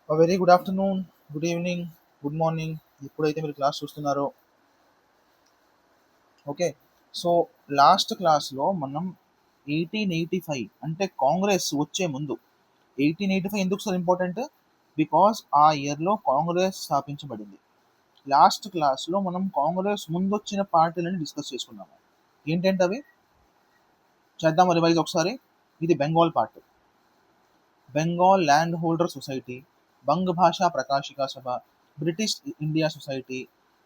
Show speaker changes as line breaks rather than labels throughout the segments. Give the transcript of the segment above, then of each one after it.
Very good afternoon, good evening, good morning. ఎప్పుడైతే మీరు class చూస్తున్నారో. ఓకే. సో లాస్ట్ క్లాస్లో మనం 1885 అంటే కాంగ్రెస్ వచ్చే ముందు 1885 ఎందుకు సార్ ఇంపార్టెంట్? బికాస్ ఆ ఇయర్లో కాంగ్రెస్ స్థాపించబడింది. లాస్ట్ క్లాస్లో మనం కాంగ్రెస్ ముందు వచ్చిన పార్టీలను డిస్కస్ చేసుకున్నాము. ఏంటంటే అవి చేద్దాం రివైజ్ ఒకసారి. ఇది Bengal party, Bengal land holder society, Banga Bhasha Prakashika Sabha, British India society,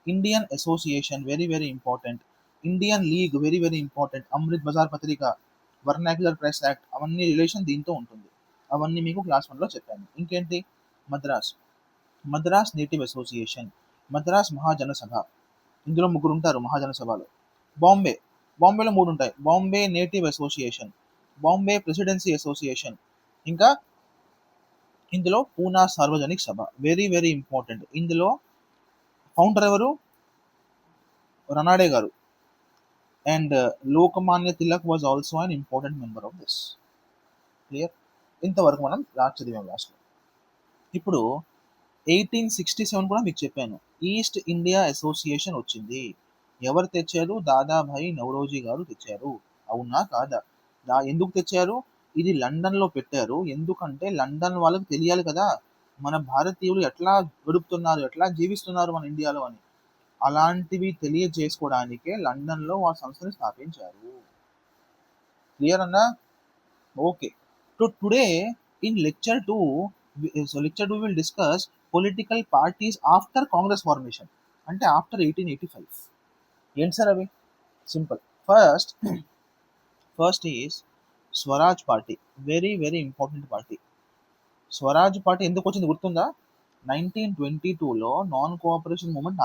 Indian association very very important, Indian league very very important, Amrit Bazar Patrika, vernacular press act, అవన్నీ రిలేషన్ దీంతో ఉంటుంది. అవన్నీ మీకు క్లాస్ వన్లో చెప్పాను. ఇంకేంటి? మద్రాస్, మద్రాస్ నేటివ్ అసోసియేషన్, మద్రాస్ మహాజన సభ, ఇందులో ముగ్గురు ఉంటారు మహాజన సభలో. బాంబే, బాంబేలో మూడు ఉంటాయి. Bombay native association, Bombay presidency association, ఇంకా ఇందులో పూనా సార్వజనిక్ సభ వెరీ వెరీ ఇంపార్టెంట్. ఇందులో ఫౌండర్ ఎవరు? రనాడే గారు. And Lokmanya Tilak was also an important member of this. Clear? ఇంతవరకు మనం లాస్ట్ చదివాం లాస్ట్లో. ఇప్పుడు 1867 కూడా మీకు చెప్పాను, ఈస్ట్ ఇండియా అసోసియేషన్ వచ్చింది. ఎవరు తెచ్చారు? దాదాభాయి నౌరోజీ గారు తెచ్చారు. అవునా కాదా? ఎందుకు తెచ్చారు? ఇది లండన్లో పెట్టారు. ఎందుకంటే లండన్ వాళ్ళకి తెలియాలి కదా మన భారతీయులు ఎట్లా గడుపుతున్నారు, ఎట్లా జీవిస్తున్నారు మన ఇండియాలో అని. అలాంటివి తెలియజేసుకోవడానికే లండన్లో ఆ సంస్థని స్థాపించారు. క్లియర్ అన్నా? Okay. So today in lecture 2 will discuss political parties after Congress formation, అంటే ఆఫ్టర్ 1885. ఏంటి సార్ అవి? Simple. First first is Swaraj party, very very important party. Swaraj party ఎందుకు వచ్చింది గుర్తుందా? 1922లో నాన్ కోఆపరేషన్ మూమెంట్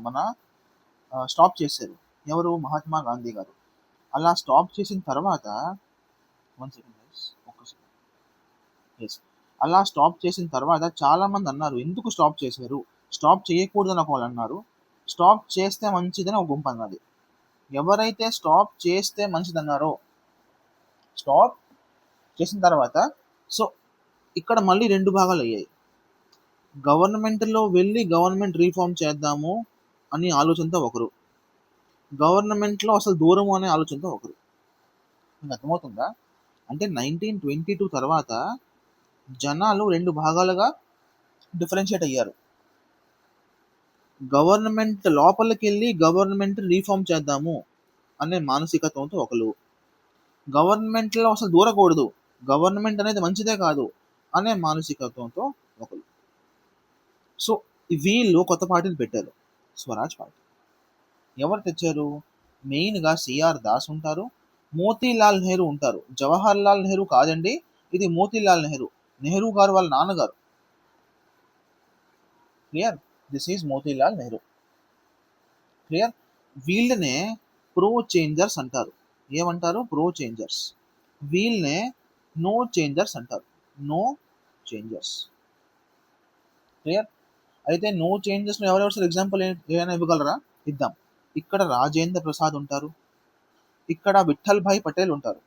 మన స్టాప్ చేశారు. ఎవరు? మహాత్మా గాంధీ గారు. అలా స్టాప్ చేసిన తర్వాత వన్ సెకండ్ ఒక్క సెకండ్. ఎస్, అలా స్టాప్ చేసిన తర్వాత చాలా మంది అన్నారు ఎందుకు స్టాప్ చేశారు, స్టాప్ చేయకూడదని ఒక వాళ్ళు అన్నారు, స్టాప్ చేస్తే మంచిదని ఒక గుంపు అన్నది. ఎవరైతే స్టాప్ చేస్తే మంచిదన్నారో, స్టాప్ చేసిన తర్వాత సో ఇక్కడ మళ్ళీ రెండు భాగాలు అయ్యాయి. గవర్నమెంట్లో వెళ్ళి గవర్నమెంట్ రీఫార్మ్ చేద్దాము అని ఆలోచనతో ఒకరు, గవర్నమెంట్లో అసలు దూరము అనే ఆలోచనతో ఒకరు. మీకు అర్థమవుతుందా? అంటే 1922 తర్వాత జనాలు రెండు భాగాలుగా డిఫరెన్షియేట్ అయ్యారు. గవర్నమెంట్ లోపలికి వెళ్ళి గవర్నమెంట్ రీఫార్మ్ చేద్దాము అనే మానసికత్వంతో ఒకరు, గవర్నమెంట్లో అసలు దూరకూడదు, గవర్నమెంట్ అనేది మంచిదే కాదు అనే మానసికత్వంతో ఒకరు. సో వీళ్ళు కొత్త పార్టీని పెట్టారు, స్వరాజ్ పార్టీ. ఎవరు తెచ్చారు? మెయిన్గా సిఆర్ దాస్ ఉంటారు, మోతీలాల్ నెహ్రూ ఉంటారు. జవహర్ లాల్ నెహ్రూ కాదండి, ఇది మోతీలాల్ నెహ్రూ, నెహ్రూ గారు వాళ్ళ నాన్నగారు. Clear? This is Motilal Nehru. Clear? వీళ్ళనే ప్రో చేంజర్స్ అంటారు. ఏమంటారు? Pro changers. వీళ్ళనే నో చేంజర్స్ అంటారు. No changers. క్లియర్? అయితే నో చేంజెస్ ఎవరెవరు సార్ ఎగ్జాంపుల్ ఏమైనా ఇవ్వగలరా? ఇద్దాం. ఇక్కడ రాజేంద్ర ప్రసాద్ ఉంటారు, ఇక్కడ విఠల్ భాయ్ పటేల్ ఉంటారు.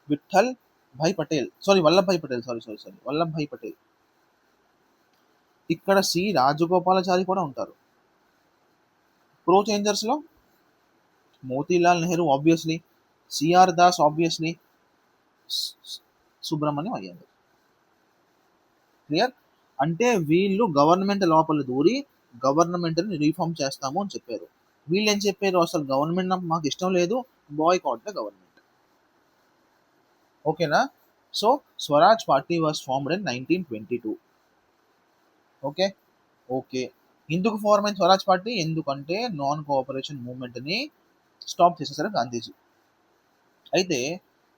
విఠల్ భాయ్ పటేల్, వల్లభాయ్ పటేల్, వల్లభాయ్ పటేల్. ఇక్కడ సి రాజగోపాలాచారి కూడా ఉంటారు. ప్రో చేంజర్స్ లో Motilal Nehru obviously, C R Das obviously, Subrahmanyam Ayyangar. Clear? అంటే వీళ్ళు గవర్నమెంట్ లోపల దూరి గవర్నమెంట్ని రీఫార్మ్ చేస్తాము అని చెప్పారు. వీళ్ళు ఏం చెప్పారు? అసలు గవర్నమెంట్ మాకు ఇష్టం లేదు, బాయ్కాట్ ద గవర్నమెంట్. ఓకేనా? So Swaraj party was formed in 1922. Okay okay. ఎందుకు ఫార్మ్ అయిన స్వరాజ్ పార్టీ? ఎందుకంటే నాన్ కోఆపరేషన్ మూవ్మెంట్ని స్టాప్ చేసేసారు గాంధీజీ. అయితే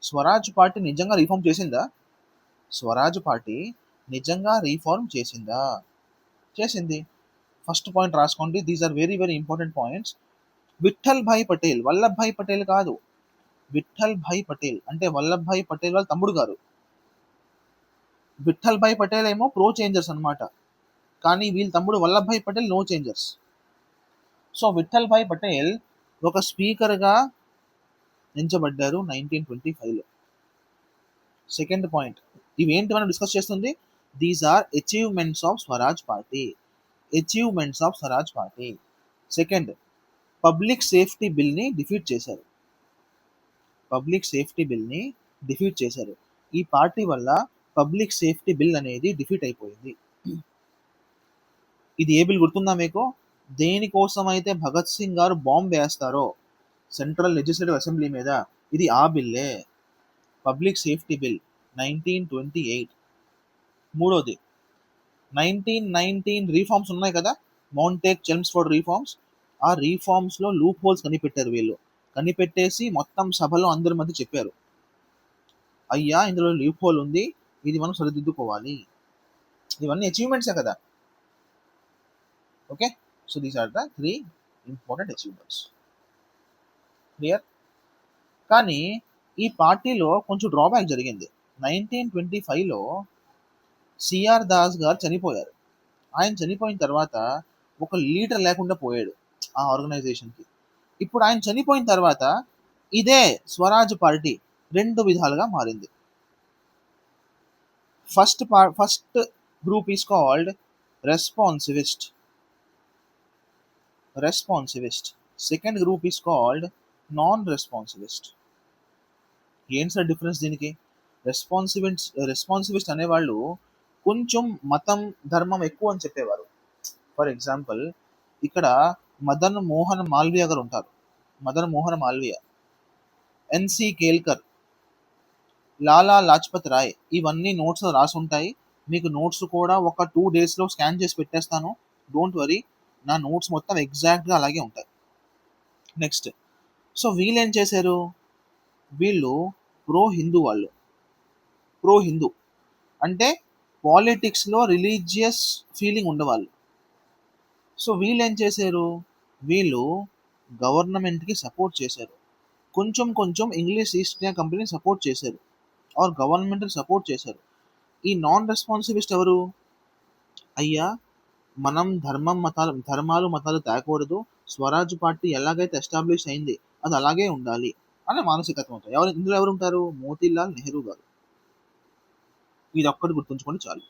స్వరాజ్ పార్టీ నిజంగా రీఫార్మ్ చేసిందా? స్వరాజ్ పార్టీ నిజంగా రీఫార్మ్ చేసిందా? చేసింది. ఫస్ట్ పాయింట్ రాసుకోండి, these are very very important points. Vithal Bhai Patel, Vallabhbhai Patel కాదు, విఠల్ భాయ్ పటేల్ అంటే వల్లభాయ్ పటేల్ వాళ్ళ తమ్ముడు గారు. విఠల్ భాయ్ పటేల్ ఏమో ప్రో చేంజర్స్ అనమాట, కానీ వీళ్ళ తమ్ముడు Vallabhbhai Patel no changers. So Vithal Bhai Patel ఒక స్పీకర్గా ఎంచబడ్డారు 1925లో. సెకండ్ పాయింట్, ఇవేంటి మనం డిస్కస్ చేస్తుంది? These are achievements of Swaraj party. Achievements of Swaraj party. Second, public safety బిల్ని డిఫీట్ చేశారు. పబ్లిక్ సేఫ్టీ బిల్ని డిఫీట్ చేశారు. ఈ పార్టీ వల్ల పబ్లిక్ సేఫ్టీ బిల్ అనేది డిఫీట్ అయిపోయింది. ఇది ఏ బిల్ గుర్తుందా మీకు? దేనికోసం అయితే భగత్ సింగ్ గారు బాంబ్ వేస్తారో సెంట్రల్ లెజిస్లేటివ్ అసెంబ్లీ మీద, ఇది ఆ బిల్లే, పబ్లిక్ సేఫ్టీ బిల్ 1928. మూడోది, 1919 రీఫార్మ్స్ ఉన్నాయి కదా, మౌంటేక్ చెల్మ్స్ఫోర్డ్ రీఫార్మ్స్. ఆ రీఫార్మ్స్లో లూప్ హోల్స్ కనిపెట్టారు వీళ్ళు. కనిపెట్టేసి మొత్తం సభలో అందరి మధ్య చెప్పారు, అయ్యా ఇందులో లూప్ హోల్ ఉంది, ఇది మనం సరిదిద్దుకోవాలి. ఇవన్నీ అచీవ్మెంట్సే కదా. Okay, so these are the 3 important achievements. Clear? కానీ ఈ పార్టీలో కొంచెం డ్రాబ్యాక్ జరిగింది. 1925లో సిఆర్ దాస్ గారు చనిపోయారు. ఆయన చనిపోయిన తర్వాత ఒక లీడర్ లేకుండా పోయాడు ఆ ఆర్గనైజేషన్కి. ఇప్పుడు ఆయన చనిపోయిన తర్వాత ఇదే స్వరాజ్ పార్టీ 2 విధాలుగా మారింది. First group is called responsivist. Second group is called non responsivist. ఏంటి సార్ డిఫరెన్స్ దీనికి? రెస్పాన్సివిస్ట్ అనేవాళ్ళు కొంచెం మతం ధర్మం ఎక్కువ అని చెప్పేవారు. ఫర్ ఎగ్జాంపుల్, ఇక్కడ మదన్ మోహన్ మాల్వియా గారు ఉంటారు. మదన్ మోహన్ మాల్వియా, ఎన్సి కేల్కర్, లాలా లాజ్పత్ రాయ్, ఇవన్నీ నోట్స్ రాసి ఉంటాయి. మీకు నోట్స్ కూడా ఒక 2 డేస్లో స్కాన్ చేసి పెట్టేస్తాను, డోంట్ వరీ. నా నోట్స్ మొత్తం ఎగ్జాక్ట్గా అలాగే ఉంటాయి. నెక్స్ట్, సో వీళ్ళు ఏం చేశారు? వీళ్ళు ప్రో హిందూ అంటే పాలిటిక్స్లో రిలీజియస్ ఫీలింగ్ ఉండేవాళ్ళు. సో వీళ్ళు ఏం చేశారు? వీళ్ళు గవర్నమెంట్కి సపోర్ట్ చేశారు. కొంచెం ఇంగ్లీష్ ఈస్ట్ ఇండియా కంపెనీని సపోర్ట్ చేశారు, ఆర్ గవర్నమెంట్ని సపోర్ట్ చేశారు. ఈ నాన్ రెస్పాన్సివిస్ట్ ఎవరు? అయ్యా మనం ధర్మాలు మతాలు తేకూడదు, స్వరాజ్ పార్టీ ఎలాగైతే ఎస్టాబ్లిష్ అయింది అది అలాగే ఉండాలి అనే మానసికత్వం ఉంటుంది. ఇందులో ఎవరు ఉంటారు? మోతీలాల్ నెహ్రూ గారు. ఇది ఒక్కటి గుర్తుంచుకోండి చాలు.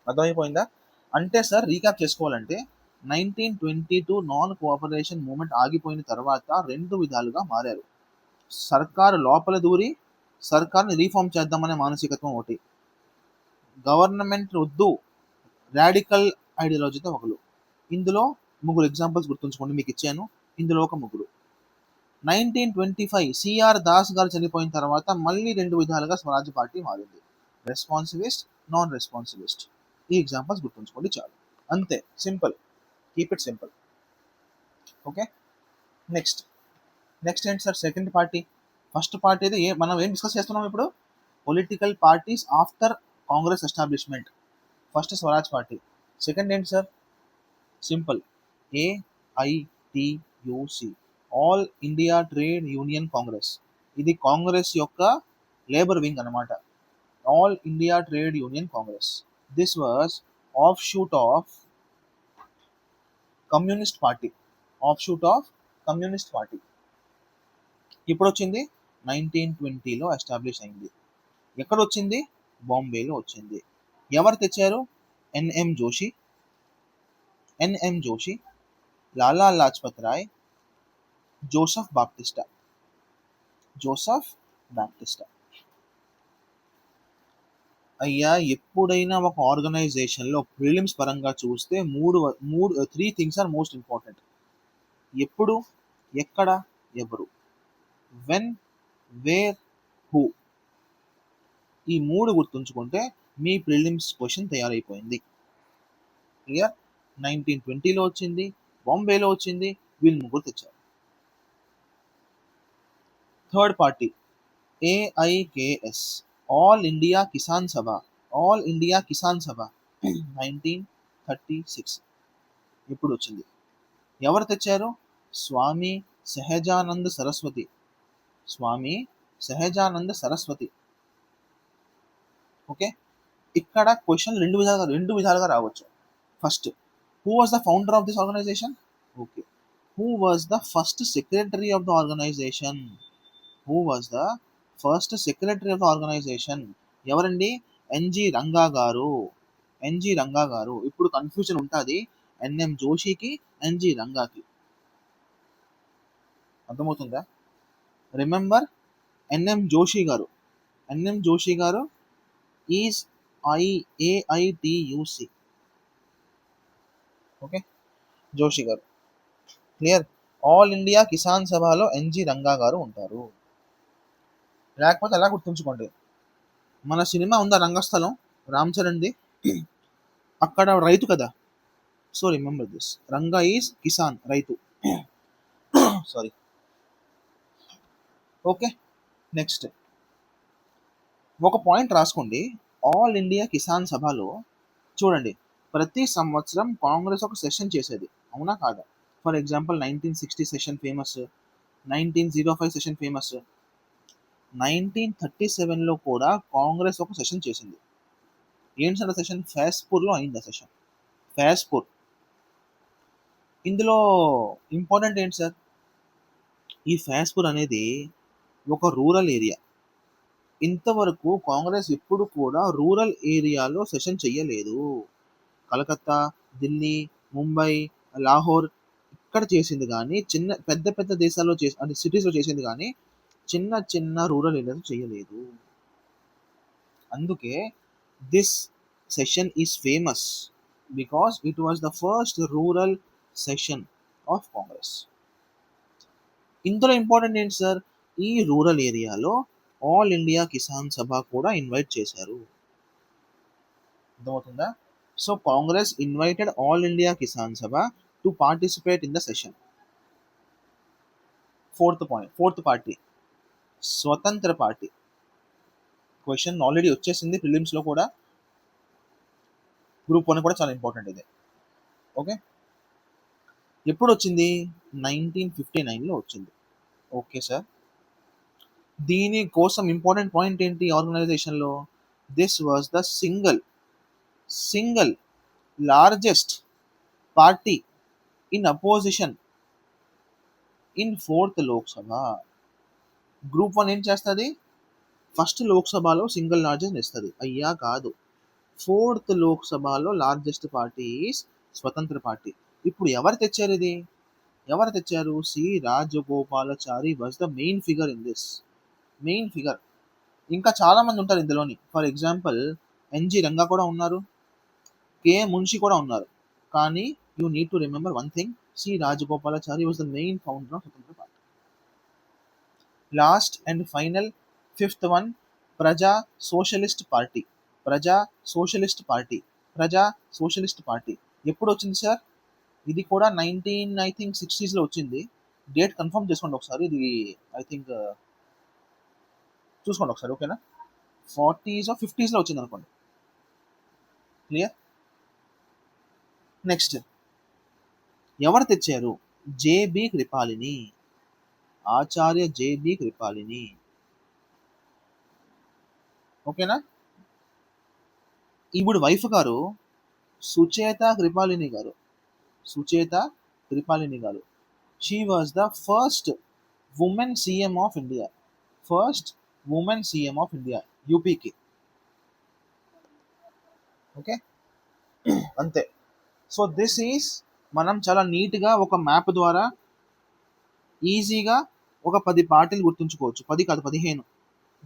అర్థమైపోయిందా? అంటే సార్ రీక్యాప్ చేసుకోవాలంటే 1922 నాన్ కోఆపరేషన్ మూవ్మెంట్ ఆగిపోయిన తర్వాత 2 విధాలుగా మారారు. సర్కారు లోపల దూరి సర్కార్ని రీఫార్మ్ చేద్దామనే మానసికత్వం ఒకటి, గవర్నమెంట్ వద్దు రాడికల్ ఐడియాలజీతో ఒకరు. ఇందులో 3 ఎగ్జాంపుల్స్ గుర్తుంచుకోండి, మీకు ఇచ్చాను. ఇందులో ఒక 3. 1925 సిఆర్ దాస్ గారు చనిపోయిన తర్వాత మళ్ళీ 2 విధాలుగా స్వరాజ్ పార్టీ మారింది, రెస్పాన్సివిస్ట్, నాన్ రెస్పాన్సివిస్ట్. ఈ ఎగ్జాంపుల్స్ గుర్తుంచుకోండి చాలు, అంతే, simple, keep it simple. Okay, next ఏంటి sir? Second party. First party అయితే మనం ఏం డిస్కస్ చేస్తున్నాం ఇప్పుడు? Political parties after Congress establishment. First Swaraj party. Second ఏంటి sir? Simple, AITUC, all India trade union Congress. ఇది కాంగ్రెస్ యొక్క లేబర్ వింగ్ అనమాట, all India trade union Congress. This was offshoot of communist party. ఇప్పుడు వచ్చింది 1920లో ఎస్టాబ్లిష్ అయింది. ఎక్కడ వచ్చింది? బాంబేలో వచ్చింది. ఎవరు తెచ్చారు? ఎన్ఎం జోషి, లాలా లాజ్పత్ రాయ్, జోసెఫ్ బాప్టిస్టా. అయ్యా ఎప్పుడైనా ఒక ఆర్గనైజేషన్లో ప్రిలిమ్స్ పరంగా చూస్తే 3 థింగ్స్ ఆర్ మోస్ట్ ఇంపార్టెంట్. ఎప్పుడు, ఎక్కడ, ఎవరు, వెన్, వేర్, హూ. ఈ 3 గుర్తుంచుకుంటే మీ ప్రిలిమ్స్ క్వశ్చన్ తయారైపోయింది. క్లియర్? 1920లో వచ్చింది, బాంబేలో వచ్చింది, వీళ్ళు 3 తెచ్చారు. Third party AIKS, all India Kisan Sabha. 1936 ఇప్పుడు వచ్చింది. ఎవరు తెచ్చారు? స్వామి సహజానంద సరస్వతి. ఓకే, ఇక్కడ క్వశ్చన్ 2 విధాలుగా రావచ్చు. First, who was the founder of this organisation? Okay, who was the first secretary of the organisation? ఎవరండి? ఎన్జి రంగా గారు. ఎన్జి రంగా గారు. ఇప్పుడు కన్ఫ్యూజన్ ఉంటుంది ఎన్ఎం జోషికి, ఎన్జి రంగాకి. అర్థమవుతుందా? రిమెంబర్, ఎన్ఎం జోషి గారు. ఎన్ఎం జోషి గారు ఈజ్ AITUC. ఓకే, జోషి గారు. క్లియర్. ఆల్ ఇండియా కిసాన్ సభలో ఎన్జి రంగా గారు ఉంటారు. లేకపోతే ఎలా గుర్తుంచుకోండి, మన సినిమా ఉందా రంగస్థలం, రామ్ చరణ్ది, అక్కడ రైతు కదా. So remember this, Ranga is Kisan, రైతు. సారీ. ఓకే, నెక్స్ట్ ఒక పాయింట్ రాసుకోండి. ఆల్ ఇండియా కిసాన్ సభలో చూడండి, ప్రతి సంవత్సరం కాంగ్రెస్ ఒక సెషన్ చేసేది, అవునా కాదా? For example 1960 session famous, 1905 session famous, 1937లో కూడా కాంగ్రెస్ ఒక సెషన్ చేసింది. ఏంటి సార్ సెషన్? ఫేస్పూర్లో అయింది ఆ సెషన్, ఫేస్పూర్. ఇందులో ఇంపార్టెంట్ ఏంటి సార్? ఈ ఫేస్పూర్ అనేది ఒక రూరల్ ఏరియా. ఇంతవరకు కాంగ్రెస్ ఎప్పుడు కూడా రూరల్ ఏరియాలో సెషన్ చెయ్యలేదు. కలకత్తా, ఢిల్లీ, ముంబై, లాహోర్ ఇక్కడ చేసింది కానీ చిన్న పెద్ద పెద్ద దేశాల్లో అంటే సిటీస్లో చేసింది కానీ చిన్న చిన్న రూరల్ ఏరియాలో చేయలేదు. అందుకే this session is famous because it was the first rural session of Congress. ఇందులో ఇంపార్టెంట్ ఏంటి సార్? ఈ రూరల్ ఏరియాలో ఆల్ ఇండియా కిసాన్ సభ కూడా ఇన్వైట్ చేశారు. అర్థమవుతుందా? So Congress invited all India Kisan Sabha to participate in the session. Fourth point, fourth party Swatantra party. Question already వచ్చేసింది ప్రిలిమ్స్లో కూడా, గ్రూప్ 1 కూడా చాలా ఇంపార్టెంట్ ఇది. ఓకే, ఎప్పుడు వచ్చింది? 1959లో వచ్చింది. ఓకే సార్, దీని కోసం ఇంపార్టెంట్ పాయింట్ ఏంటి ఆర్గనైజేషన్లో? This was the single largest party in opposition in 4th Lok Sabha. Group 1 ఏం చేస్తుంది? ఫస్ట్ లోక్సభలో సింగిల్ లార్జెస్ట్ ఇస్తుంది. అయ్యా కాదు, 4th లోక్సభలో లార్జెస్ట్ పార్టీ స్వతంత్ర పార్టీ. ఇప్పుడు ఎవరు తెచ్చారు ఇది? ఎవరు తెచ్చారు? C Rajagopalachari was the main figure in this. Main figure. ఇంకా చాలా మంది ఉంటారు ఇందులోని. ఫర్ ఎగ్జాంపుల్ ఎన్జి రంగా కూడా ఉన్నారు, కే మున్షి కూడా ఉన్నారు. కానీ you need to remember one thing, C Rajagopalachari was the main founder of Swatantra party. Last and final, fifth one, Praja socialist party. Praja socialist party. Praja socialist party ఎప్పుడు వచ్చింది సార్? ఇది కూడా 1960లో వచ్చింది. డేట్ కన్ఫర్మ్ చేసుకోండి ఒకసారి. ఇది ఐ థింక్ చూసుకోండి ఒకసారి, ఓకేనా? 40s or 50sలో వచ్చింది అనుకోండి. క్లియర్. నెక్స్ట్ ఎవరు తెచ్చారు? జేబి కృపాలిని, ఆచార్య జేబి కృపాలిని. ఓకేనా? ఇప్పుడు వైఫ్ గారు సుచేత కృపాలిని గారు. సుచేత కృపాలిని గారు. She was the first woman CM of India. First woman CM of India యూపీకి. ఓకే, అంతే. సో దిస్ ఈస్, మనం చాలా నీట్గా ఒక మ్యాప్ ద్వారా ఈజీగా ఒక 10 పార్టీలు గుర్తుంచుకోవచ్చు. 10 కాదు 15.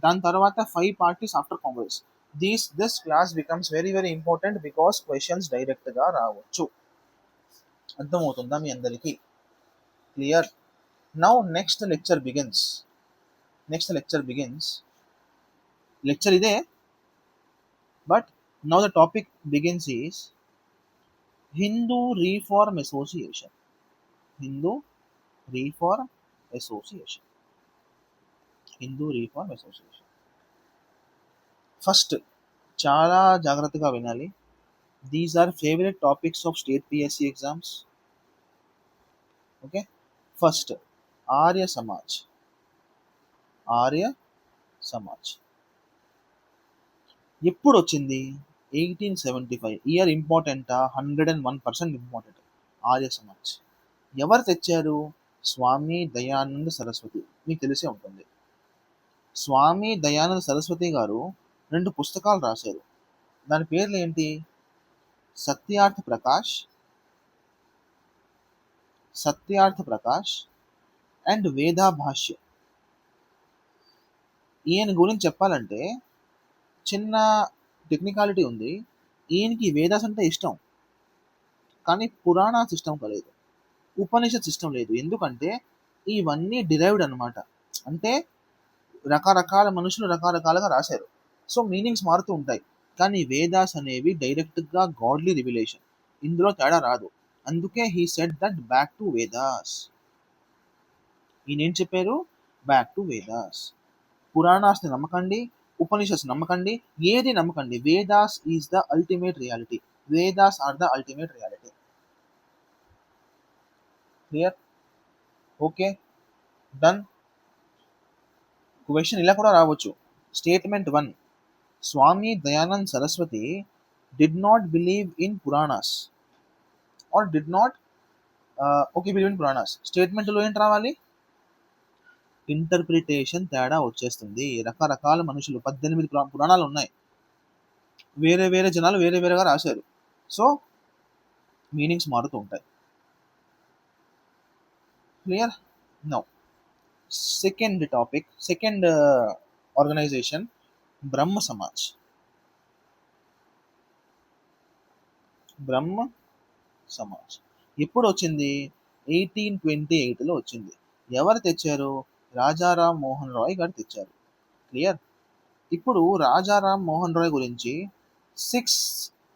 దాని తర్వాత 5 parties after Congress. This class becomes very very important because questions డైరెక్ట్గా రావచ్చు. అర్థమవుతుందా మీ అందరికీ? Clear. Now next lecture begins. Lecture ఇదే, but now the topic begins is Hindu reform association. Hindu reform association. Hindu reform association. First చాలా జాగ్రత్తగా వినాలి. These are favourite topics of state PSC exams. Okay, first Arya Samaj. Arya Samaj ఎప్పుడు వచ్చింది? 1875. ఇయర్ ఇంపార్టెంటా? 101% ఇంపార్టెంట్. ఆర్య సమాజ్ ఎవరు తెచ్చారు? స్వామి దయానంద సరస్వతి. మీకు తెలిసే ఉంటుంది. స్వామి దయానంద సరస్వతి గారు 2 పుస్తకాలు రాశారు. దాని పేర్లు ఏంటి? సత్యార్థ ప్రకాష్, సత్యార్థ ప్రకాష్ అండ్ వేదా భాష్య. ఈయన గురించి చెప్పాలంటే చిన్న టెక్నికాలిటీ ఉంది. ఈయనకి వేదాస్ అంటే ఇష్టం, కానీ పురాణాస్ ఇష్టం కాలేదు, ఉపనిషత్ సిస్టమ్ లేదు. ఎందుకంటే ఇవన్నీ డిరైవ్డ్ అనమాట. అంటే రకరకాల మనుషులు రకరకాలుగా రాశారు, సో మీనింగ్స్ మారుతూ ఉంటాయి. కానీ వేదాస్ అనేవి డైరెక్ట్గా గాడ్లీ రివిలేషన్, ఇందులో తేడా రాదు. అందుకే he said that back to Vedas. ఈయన ఏం చెప్పారు? Back to Vedas. పురాణాస్ని నమ్మకండి, ఉపనిషత్స్ నమ్మకండి, ఏది నమ్మకండి, Vedas is the ultimate reality. Vedas are the ultimate reality. Clear? Okay, done. Question ఇలా కూడా రావచ్చు. Statement 1, Swami Dayanand Saraswati did not believe in Puranas or did not okay believe in Puranas. స్టేట్మెంట్లో ఏంటి రావాలి? ఇంటర్ప్రిటేషన్ తేడా వచ్చేస్తుంది. రకరకాల మనుషులు 18 పురాణాలు ఉన్నాయి, వేరే వేరే జనాలు వేరే వేరేగా రాశారు, సో మీనింగ్స్ మారుతూ ఉంటాయి. Clear? No. Second topic, second organisation Brahmo Samaj. Brahmo Samaj ఎప్పుడు వచ్చింది? 1828లో వచ్చింది. ఎవరు తెచ్చారు? రాజారాం మోహన్ రాయ్ గారు తెచ్చారు. క్లియర్? ఇప్పుడు రాజారాం మోహన్ రాయ్ గురించి 6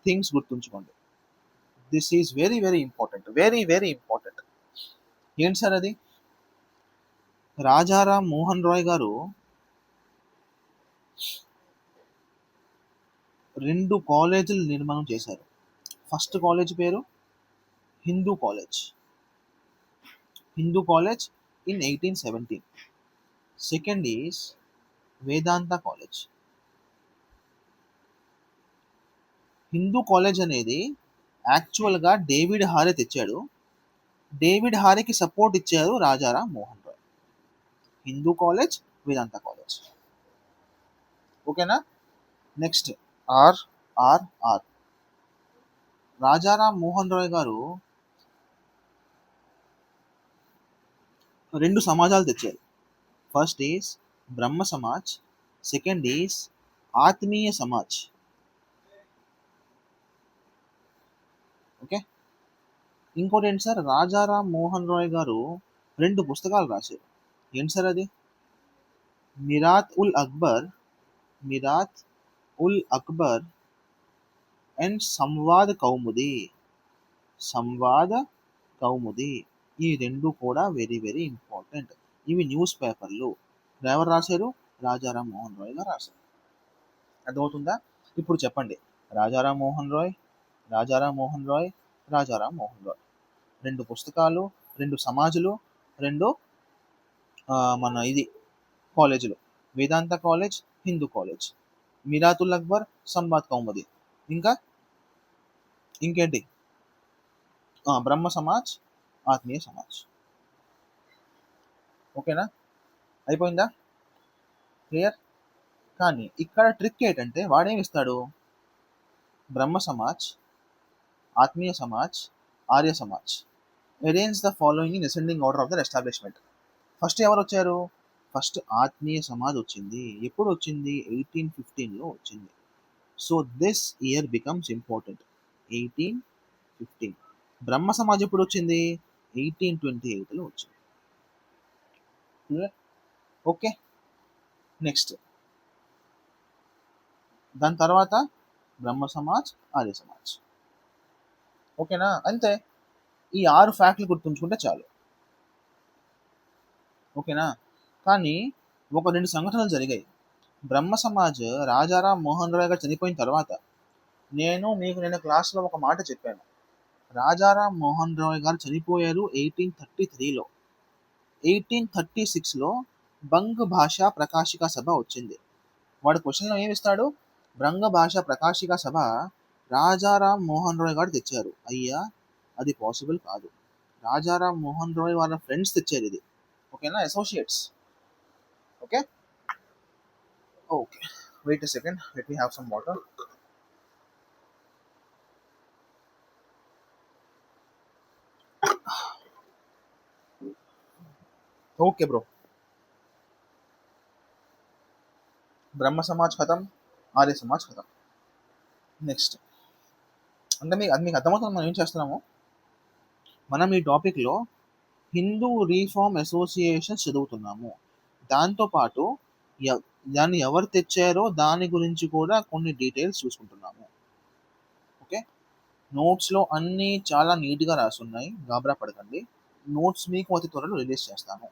థింగ్స్ గుర్తుంచుకోండి. This is very very important, very very important. ఏంటి సార్ అది? రాజారాం మోహన్ రాయ్ గారు 2 కాలేజీలు నిర్మాణం చేశారు. ఫస్ట్ కాలేజ్ పేరు Hindu college, Hindu college in 1817. Second is Vedanta college. Hindu college అనేది యాక్చువల్గా డేవిడ్ హారే తెచ్చాడు. డేవిడ్ హారేకి సపోర్ట్ ఇచ్చారు రాజారాం మోహన్ రాయ్. Hindu college, Vedanta college. ఓకేనా? Next R R R. Rajaram Mohan Roy గారు 2 సమాజాలు తెచ్చారు. First is Brahmo Samaj, second is Atmiya Samaj. Okay. ఇంకోటి ఏంటి సార్? రాజారాం మోహన్ రాయ్ గారు 2 పుస్తకాలు రాశారు. ఏంటి సార్ అది? మిరాత్ ఉల్ అక్బర్, మిరాత్ ఉల్ అక్బర్ అండ్ సంవాద్ కౌముది, సంవాద కౌముది. ఈ 2 కూడా వెరీ వెరీ ఇంపార్టెంట్. ఇవి న్యూస్ పేపర్లు. ఎవరు రాశారు? రాజారాం మోహన్ రాయ్ గారు రాశారు. అర్థమవుతుందా? ఇప్పుడు చెప్పండి, రాజారాం మోహన్ రాయ్, రాజారాం మోహన్ రాయ్, రాజారాం మోహన్ రాయ్. 2 పుస్తకాలు, 2 సమాజులు, 2 మన ఇది కాలేజీలు. వేదాంత కాలేజ్, హిందూ కాలేజ్. మిరాతుల్ అక్బర్, సంవాద్ కౌముది. ఇంకా ఇంకేంటి? బ్రహ్మ సమాజ్, ఆత్మీయ సమాజ్. ఓకేనా? అయిపోయిందా? క్లియర్? కానీ ఇక్కడ ట్రిక్ ఏంటంటే వాడేమి ఇస్తాడు? బ్రహ్మ సమాజ్, ఆత్మీయ Samaj, Arya Samaj. Arrange the following in ascending order of the establishment. First ఎవరు వచ్చారు? ఫస్ట్ ఆత్మీయ సమాజ్ వచ్చింది. ఎప్పుడు వచ్చింది? 1815లో వచ్చింది. So this year becomes important. 1815. బ్రహ్మ సమాజ్ ఎప్పుడు వచ్చింది? 1828లో వచ్చింది. ఓకే. నెక్స్ట్ దాని తర్వాత బ్రహ్మ సమాజ్, ఆర్య సమాజ్. ఓకేనా? అంతే. ఈ 6 ఫ్యాక్ట్లు గుర్తుంచుకుంటే చాలు. ఓకేనా? కానీ ఒక 2 సంఘటనలు జరిగాయి. బ్రహ్మ సమాజ్ రాజారాం మోహన్ రాయ్ గారు చనిపోయిన తర్వాత నేను క్లాస్లో ఒక మాట చెప్పాను. రాజారాం మోహన్ రాయ్ గారు చనిపోయారు 1833లో. 1836లో బంగ్ భాషా ప్రకాశిక సభ వచ్చింది. వాడు క్వశ్చన్లో ఏమి ఇస్తాడు? బంగ భాషా ప్రకాశిక సభ రాజారాం మోహన్ రాయ్ గారు తెచ్చారు. అయ్యా, అది పాసిబుల్ కాదు. రాజారాం మోహన్ రాయ్ వాళ్ళ ఫ్రెండ్స్ తెచ్చారు ఇది. ఓకేనా? Associates. Okay. Okay, wait a second, let me have some water. Okay bro. Brahmo Samaj ఖతం, ఆర్య సమాజ్ ఖతం. నెక్స్ట్, అంటే మీకు అర్థమవుతుంది మనం ఏం చేస్తున్నాము. మనం ఈ టాపిక్లో హిందూ రీఫార్మ్ అసోసియేషన్ చదువుతున్నాము. దాంతోపాటు ఎ- దాన్ని ఎవరు తెచ్చారో దాని గురించి కూడా కొన్ని డీటెయిల్స్ చూసుకుంటున్నాము. ఓకే, నోట్స్లో అన్నీ చాలా నీట్గా రాసున్నాయి, గాబరా పడకండి. నోట్స్ మీకు అతి త్వరలో రిలీజ్ చేస్తాను.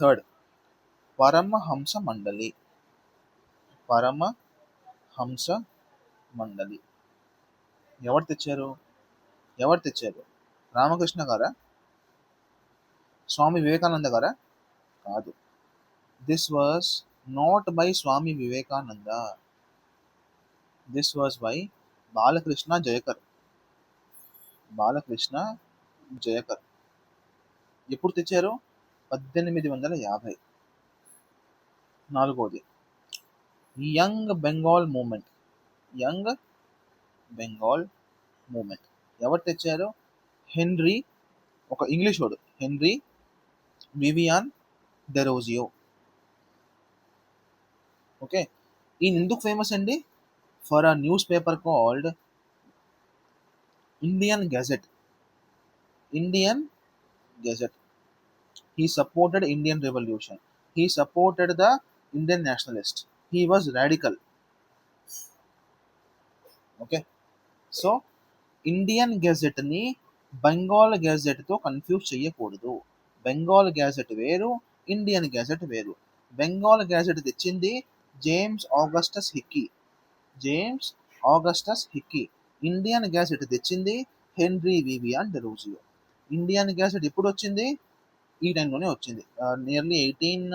థర్డ్, పరమహంస మండలి. పరమహంస మండలి ఎవరు తెచ్చారు? ఎవరు తెచ్చారు? రామకృష్ణ గారా? స్వామి వివేకానంద గారా? కాదు. This was not by Swami Vivekananda. This was by Balakrishna Jayakar. Balakrishna Jayakar. ఎప్పుడు తెచ్చారు? 1850. నాలుగోది, young Bengal movement. Young Bengal movement ఎవరు తెచ్చారు? హెన్రీ, ఒక English word, Henry Vivian Derozio. Okay, ఈయన ఎందుకు ఫేమస్ అండి? For a newspaper called Indian Gazette. Indian Gazette. He supported Indian Revolution. He supported the Indian nationalist. He was radical. Okay. So Indian గెజెట్ని బెంగాల్ గెజెట్తో confuse చేయకూడదు. Bengal gazette వేరు, Indian gazette వేరు. Bengal gazette తెచ్చింది James Augustus Hicky. James Augustus Hicky. Indian gazette తెచ్చింది Henry Vivian Derozio. Indian gazette ఎప్పుడు వచ్చింది? ఈ టైంలోనే వచ్చింది, నియర్లీ 18.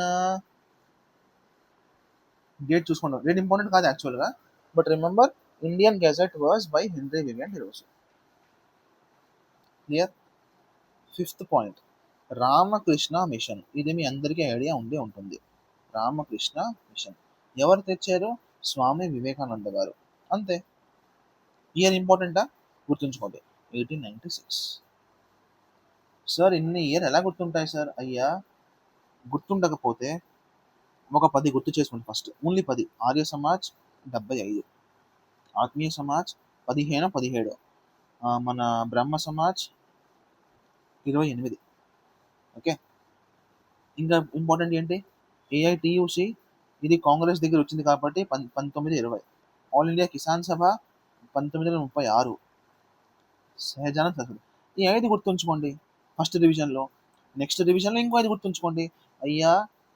డేట్ చూసుకోండి, డేట్ ఇంపార్టెంట్ కాదు యాక్చువల్గా, but remember Indian gazette was by Henry Vivian Derozio. Clear? Fifth point, Ramakrishna mission. ఇది మీ అందరికీ ఐడియా ఉండే ఉంటుంది. రామకృష్ణ మిషన్ ఎవరు తెచ్చారు? స్వామి వివేకానంద గారు. అంతే. ఇయర్ ఇంపార్టెంటా? గుర్తుంచుకోండి, 1896. సార్ ఇన్ని ఇయర్ ఎలా గుర్తుంటాయి సార్? అయ్యా, గుర్తుండకపోతే ఒక 10 గుర్తు చేసుకోండి ఫస్ట్. ఓన్లీ 10. ఆర్య సమాజ్ 75, ఆత్మీయ సమాజ్ 17, మన బ్రహ్మ సమాజ్ 28. ఓకే, ఇంకా ఇంపార్టెంట్ ఏంటి? ఏఐటియుసి, ఇది కాంగ్రెస్ దగ్గర వచ్చింది కాబట్టి 1920. All India Kisan Sabha 1936. సహజానంద్ సభ. ఈ 5 గుర్తుంచుకోండి ఫస్ట్ రివిజన్లో. నెక్స్ట్ రివిజన్లో ఇంకో 5 గుర్తుంచుకోండి. అయ్యా,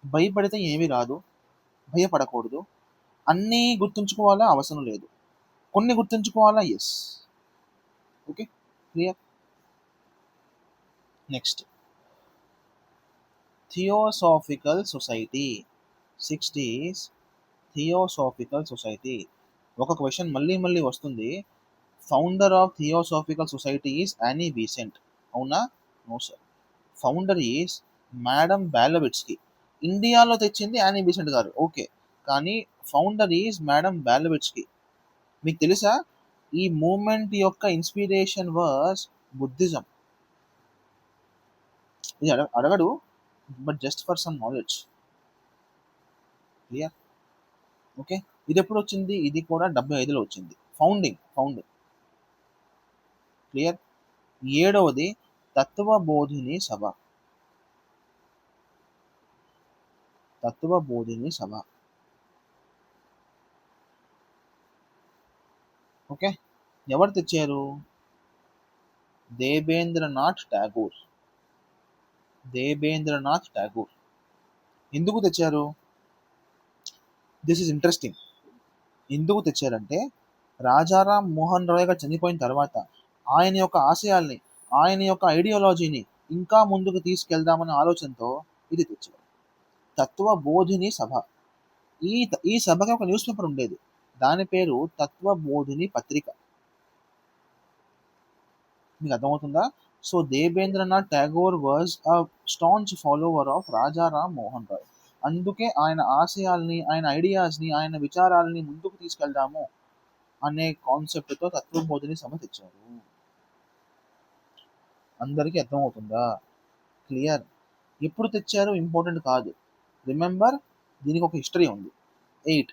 భయపడితే ఏమీ రాదు, భయపడకూడదు. అన్నీ గుర్తుంచుకోవాలా? అవసరం లేదు. కొన్ని గుర్తుంచుకోవాలా? Yes. Okay, clear? Next, theosophical society. 60s theosophical society. ఒక క్వశ్చన్ మళ్ళీ మళ్ళీ వస్తుంది. Founder of theosophical society is Annie Besant. అవునా? No sir. Founder is madam Blavatsky. ఇండియాలో తెచ్చింది యానీ బీసెంట్ గారు, ఓకే, కానీ ఫౌండర్ ఈజ్ మేడం బ్యాలవిట్స్కి. మీకు తెలుసా ఈ మూమెంట్ యొక్క ఇన్స్పిరేషన్ వాజ్ బుద్ధిజం? ఇది అడగడు, but just for some knowledge. Clear? Okay, ఇది ఎప్పుడు వచ్చింది? ఇది కూడా 75లో వచ్చింది. ఫౌండింగ్. క్లియర్? 7వది, తత్వబోధిని సభ. తత్వబోధిని సభ. ఓకే, ఎవరు తెచ్చారు? దేబేంద్రనాథ్ ఠాగూర్. దేబేంద్రనాథ్ ఠాగూర్. ఎందుకు తెచ్చారు? This is interesting. ఎందుకు తెచ్చారంటే రాజారాం మోహన్ రాయ్ గారు చనిపోయిన తర్వాత ఆయన యొక్క ఆశయాల్ని, ఆయన యొక్క ఐడియాలజీని ఇంకా ముందుకు తీసుకెళ్దామనే ఆలోచనతో ఇది తెచ్చారు. తత్వబోధిని సభ. ఈ ఈ సభకి ఒక న్యూస్ పేపర్ ఉండేది, దాని పేరు తత్వబోధిని పత్రిక. మీకు అర్థమవుతుందా? So Debendranath Tagore was a staunch follower of Rajaram Mohan Roy. అందుకే ఆయన ఆశయాల్ని, ఆయన ఐడియాస్ని, ఆయన విచారాలని ముందుకు తీసుకెళ్దాము అనే కాన్సెప్ట్తో తత్వబోధిని సభ తెచ్చారు. అందరికీ అర్థమవుతుందా? క్లియర్. ఎప్పుడు తెచ్చారు ఇంపార్టెంట్ కాదు. రిమెంబర్, దీనికి ఒక హిస్టరీ ఉంది. 8,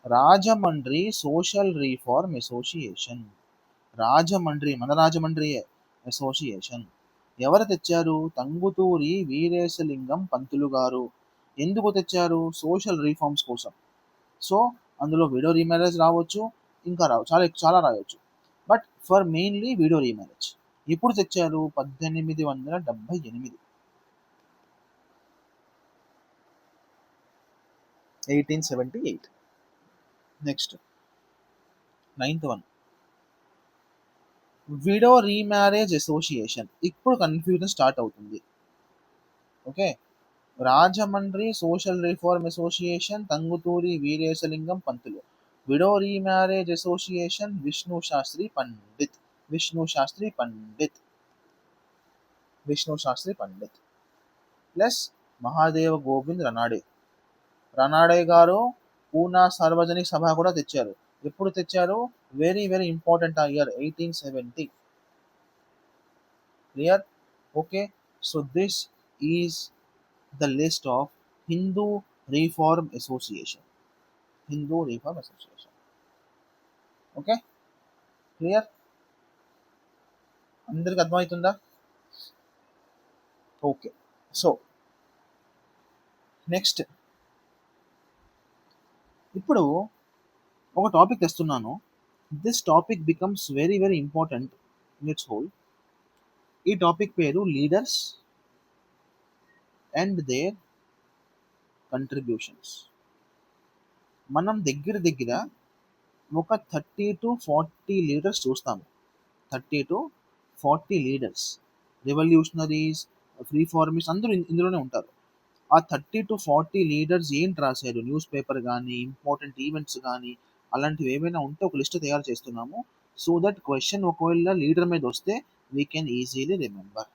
Rajahmundry social reform association. Rajahmundry, మన రాజమండ్రియే, అసోసియేషన్. ఎవరు తెచ్చారు? తంగుతూరి వీరేశలింగం పంతులు గారు. ఎందుకు తెచ్చారు? సోషల్ రీఫార్మ్స్ కోసం. సో అందులో వీడియో రీమ్యారేజ్ రావచ్చు, ఇంకా చాలా చాలా రాయొచ్చు. But for mainly widow remarriage. ఎప్పుడు తెచ్చారు? 1878, 1878. Next 9th one, widow remarriage association. ఇప్పుడు కన్ఫ్యూజన్ స్టార్ట్ అవుతుంది. Okay, Rajahmundry social reform association, Tanguturi Veeresalingam Pantulu. Widow remarriage association, Vishnu Shastri Pandit. Vishnu Shastri Pandit, Vishnu Shastri Pandit. Plus Mahadev Govind Ranade. Ranade garu Poona Sarvajanik Sabha కూడా తెచ్చారు. ఎప్పుడు తెచ్చారు? వెరీ వెరీ ఇంపార్టెంట్ ఆ year, 1870. Clear? Okay, so this is the list of Hindu Reform Association. Hindu Reform Association. Okay, clear? అందరికి అర్థమవుతుందా? Okay, so next ఇప్పుడు ఒక topic తెస్తున్నాను. This topic becomes very very important in its whole. ఈ topic పేరు leaders and their contributions. మనం దగ్గర దగ్గర ఒక 30 to 40 లీడర్స్ చూస్తాము. 30 to 40 లీడర్స్, రెవల్యూషనరీస్, ఫ్రీఫార్మిస్ట్, అందరూ ఇందులోనే ఉంటారు. ఆ 30 to 40 లీడర్స్ ఏంటి రాశారు, న్యూస్ పేపర్ కానీ ఇంపార్టెంట్ ఈవెంట్స్ కానీ అలాంటివి ఏమైనా ఉంటే ఒక లిస్ట్ తయారు చేస్తున్నాము. సో దట్ క్వశ్చన్ ఒకవేళ లీడర్ మీద వస్తే వీ కెన్ ఈజీలీ రిమెంబర్.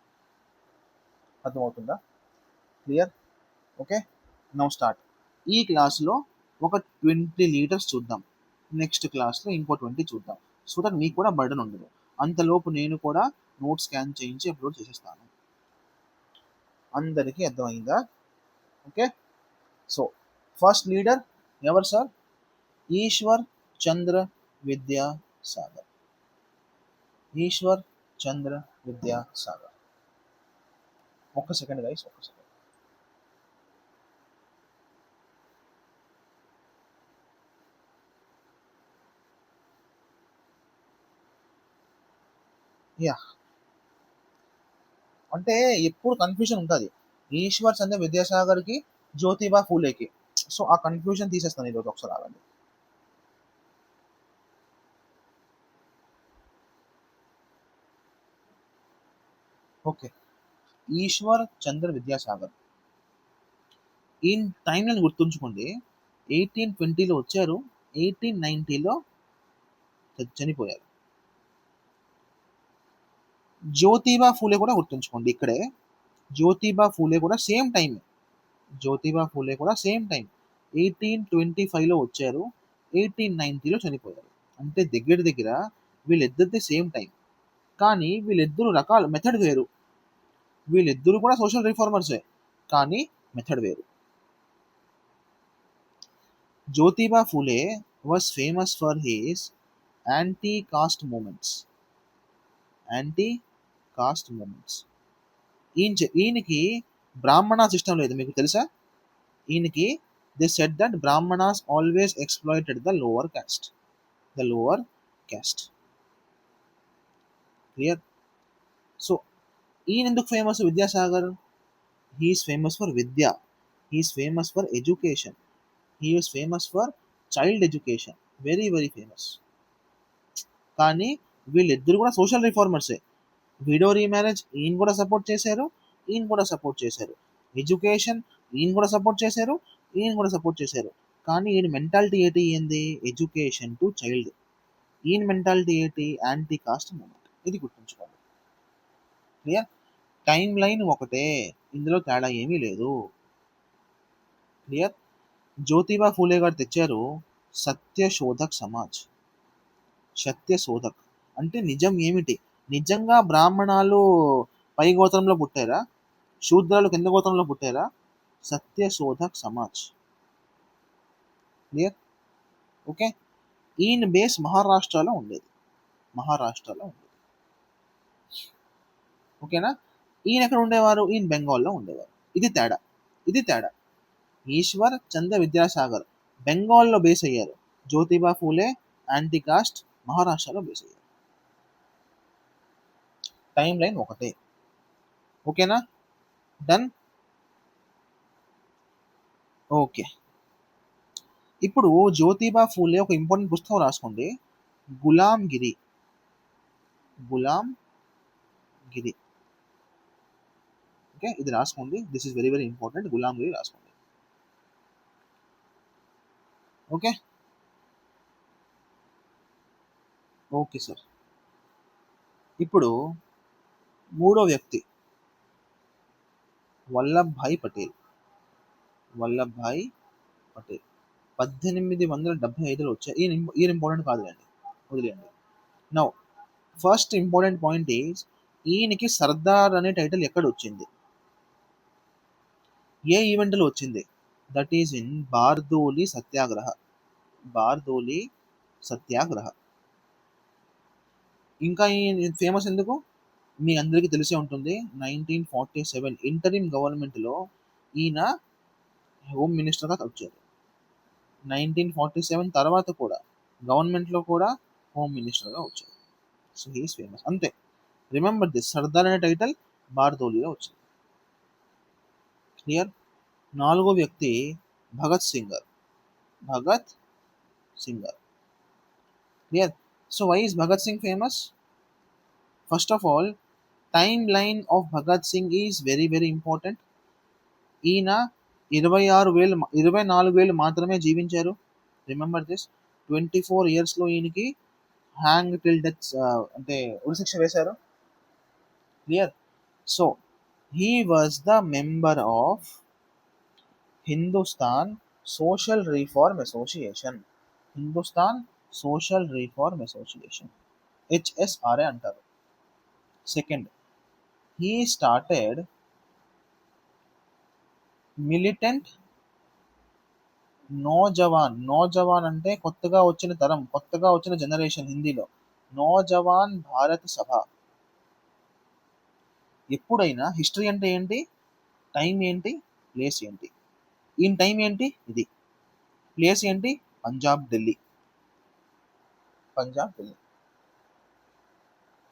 అర్థమవుతుందా? క్లియర్? Okay, now start. ఈ క్లాస్లో ఒక 20 లీడర్స్ చూద్దాం, నెక్స్ట్ క్లాస్లో ఇంకో 20 చూద్దాం. సో దట్ మీకు కూడా బర్డన్ ఉండదు. అంతలోపు నేను కూడా నోట్ స్కాన్ చేయించి అప్లోడ్ చేసేస్తాను. అందరికీ అర్థమైందా? ఓకే, సో ఫస్ట్ లీడర్ ఎవరు సార్? ఈశ్వర్ చంద్ర విద్యాసాగర్. ఈశ్వర్ చంద్ర విద్యాసాగర్. ఒక్క సెకండ్ గైస్, ఒక్క సెకండ్. యా, అంటే ఎప్పుడు కన్ఫ్యూజన్ ఉంటుంది ఈశ్వర్ చంద్ర విద్యాసాగర్కి, జ్యోతిబా ఫూలేకి. సో ఆ కన్ఫ్యూజన్ తీసేస్తాను ఈరోజు, ఒకసారి ఆగండి. ఓకే, ఈశ్వర్ చంద్ర విద్యాసాగర్ ఈ టైం నేను గుర్తుంచుకోండి. 1820లో వచ్చారు, 1890లో చనిపోయారు. జ్యోతిబా ఫూలే కూడా గుర్తుంచుకోండి ఇక్కడే. జ్యోతిబా ఫూలే కూడా సేమ్ టైం. జ్యోతిబా ఫూలే కూడా సేమ్ టైం, 1825లో వచ్చారు, 1890లో చనిపోయారు. అంటే దగ్గర దగ్గర వీళ్ళిద్దరిది సేమ్ టైం. కానీ వీళ్ళిద్దరు రకాల మెథడ్ వేరు. వీళ్ళిద్దరు కూడా సోషల్ రిఫార్మర్సే, కానీ మెథడ్ వేరు. Jyotiba Phule was famous for his anti caste movements. Anti caste movements. ఈయనకి బ్రాహ్మణాస్ ఇష్టం లేదు, మీకు తెలుసా? ఈయనకి they said that Brahmanas always exploited the lower caste. The lower caste. Clear? So ఈయన ఎందుకు famous? Vidyasagar, he is famous for vidya, he is famous for education, he is famous for child education, very very famous. కానీ వీళ్ళిద్దరు కూడా సోషల్ రిఫార్మర్సే. విడో రీమ్యారేజ్ ఈయన కూడా support చేశారు, ఈయన కూడా సపోర్ట్ చేశారు. ఎడ్యుకేషన్ ఈయన కూడా సపోర్ట్ చేశారు, ఈయన కూడా సపోర్ట్ చేశారు. కానీ ఈయన మెంటాలిటీ ఏంటి? Education to child. ఈయన మెంటాలిటీ యాంటీ కాస్ట్ మూమెంట్. ఇది గుర్తుంచుకోండి. క్లియర్? టైం లైన్ ఒకటే, ఇందులో తేడా ఏమీ లేదు. క్లియర్? జ్యోతిబా ఫూలే గారు తెచ్చారు సత్యశోధక్ సమాజ్. సత్యశోధక్ అంటే నిజం ఏమిటి? నిజంగా బ్రాహ్మణాలు పై గోత్రంలో పుట్టారా? శూద్రాలు కింద గోత్రంలో పుట్టారా? సత్యశోధక్ సమాజ్. క్లియర్? ఓకే. ఈయన బేస్ మహారాష్ట్రలో ఉండేది. మహారాష్ట్రలో ఉండేది. ఓకేనా? ఈయన ఎక్కడ ఉండేవారు? ఈయన బెంగాల్లో ఉండేవారు. ఇది తేడా. ఇది తేడా. ఈశ్వర్ చంద్ర విద్యాసాగర్ బెంగాల్లో బేస్ అయ్యారు. జ్యోతిబా ఫూలే యాంటీ కాస్ట్ మహారాష్ట్రలో బేస్ అయ్యారు. టైం లైన్ ఒకటే. ఓకేనా? డన్. ఓకే. ఇప్పుడు జ్యోతిబా ఫూలే ఒక ఇంపార్టెంట్ పుస్తకం రాసుకోండి. Gulamgiri. Gulamgiri. Okay, ఇది రాసుకోండి. This is very very important. Gulamgiri రాసుకోండి. ఓకే. Okay sir. ఇప్పుడు మూడో వ్యక్తి వల్లభాయ్ పటేల్. వల్లభాయ్ పటేల్ 1875లో వచ్చాయి. ఈయన ఇంపార్టెంట్ కాదులేండి, వదిలేయండి. Now first important point is ఈయనకి సర్దార్ అనే టైటిల్ ఎక్కడ వచ్చింది? ఏ ఈవెంట్లో వచ్చింది? దట్ ఈజ్ ఇన్ బార్దోలి సత్యాగ్రహ. బార్దోలి సత్యాగ్రహ. ఇంకా ఈయన ఫేమస్ ఎందుకు? మీ అందరికీ తెలిసే ఉంటుంది. 1947 ఇంటరిమ్ గవర్నమెంట్లో ఈయన హోమ్ మినిస్టర్గా వచ్చారు. 1947 తర్వాత కూడా గవర్నమెంట్లో కూడా హోమ్ మినిస్టర్గా వచ్చారు. సో హీస్ ఫేమస్, అంతే. రిమెంబర్ దిస్, సర్దార్ అనే టైటిల్ బార్దోలిలో వచ్చింది. క్లియర్? నాలుగో వ్యక్తి భగత్ సింగర్. భగత్ సింగర్. Clear? So why is Bhagat Singh famous? First of all, timeline of Bhagat Singh is very very important. ఈయన 24,000 మాత్రమే జీవించారు. Remember this. 24 ఇయర్స్లో ఈయనకి హ్యాంగ్ టిల్ డెత్, అంటే ఉరిశిక్ష వేశారు. Clear? So he was the member of Hindustan social reform association. Hindustan social reform association, HSRA అంటారు. Second, he started militant Naujawan. Naujawan అంటే కొత్తగా వచ్చిన తరం, కొత్తగా వచ్చిన జనరేషన్. హిందీలో నోజవాన్ భారత్ సభ. ఎప్పుడైనా హిస్టరీ అంటే ఏంటి? టైం ఏంటి? ప్లేస్ ఏంటి? ఈయన టైం ఏంటి? ఇది. ప్లేస్ ఏంటి? పంజాబ్ ఢిల్లీ. పంజాబ్ ఢిల్లీ.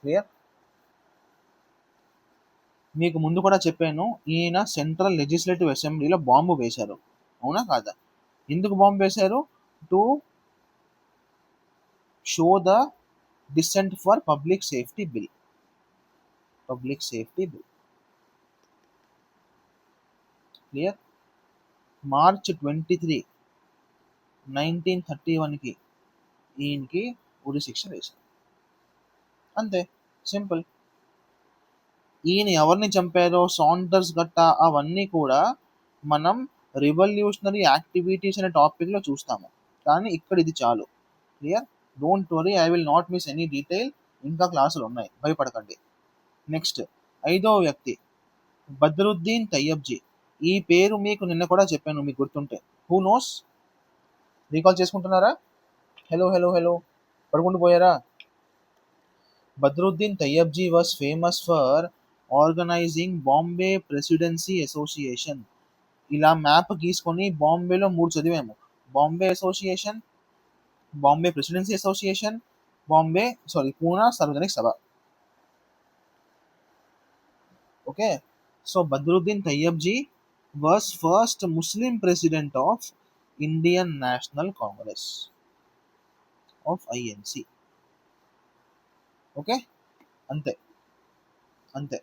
క్లియర్? మీకు ముందు కూడా చెప్పాను, ఈయన సెంట్రల్ లెజిస్లేటివ్ అసెంబ్లీలో బాంబు వేశారు. అవునా కాదా? ఎందుకు బాంబు వేశారు? To show the dissent for public safety bill. Public safety bill. Clear? March 23, 1931కి ఈయనకి ఉరి శిక్ష వేశారు. అంతే, సింపుల్. ఈయన ఎవరిని చంపారో, సాండర్స్ గట్టా, అవన్నీ కూడా మనం రివల్యూషనరీ యాక్టివిటీస్ అనే టాపిక్లో చూస్తాము. కానీ ఇక్కడ ఇది చాలు. Clear? Don't worry, I will not miss any detail. ఇంకా క్లాసులు ఉన్నాయి, భయపడకండి. నెక్స్ట్, ఐదో వ్యక్తి బద్రుద్దీన్ తయ్యబ్జీ. ఈ పేరు మీకు నిన్న కూడా చెప్పాను, మీకు గుర్తుంటే. Who knows? రీకాల్ చేసుకుంటున్నారా? హలో హలో హలో, పడుకుంటూ పోయారా? Badruddin Tyabji was famous for organising Bombay presidency association. ఇలా మ్యాప్ గీసుకొని బాంబేలో 3 చదివాము. Bombay association, Bombay presidency association, Poona Sarvajanik Sabha. Okay. So Badruddin Tyabji was first Muslim president of Indian National Congress, of INC. Okay, అంతే అంతే.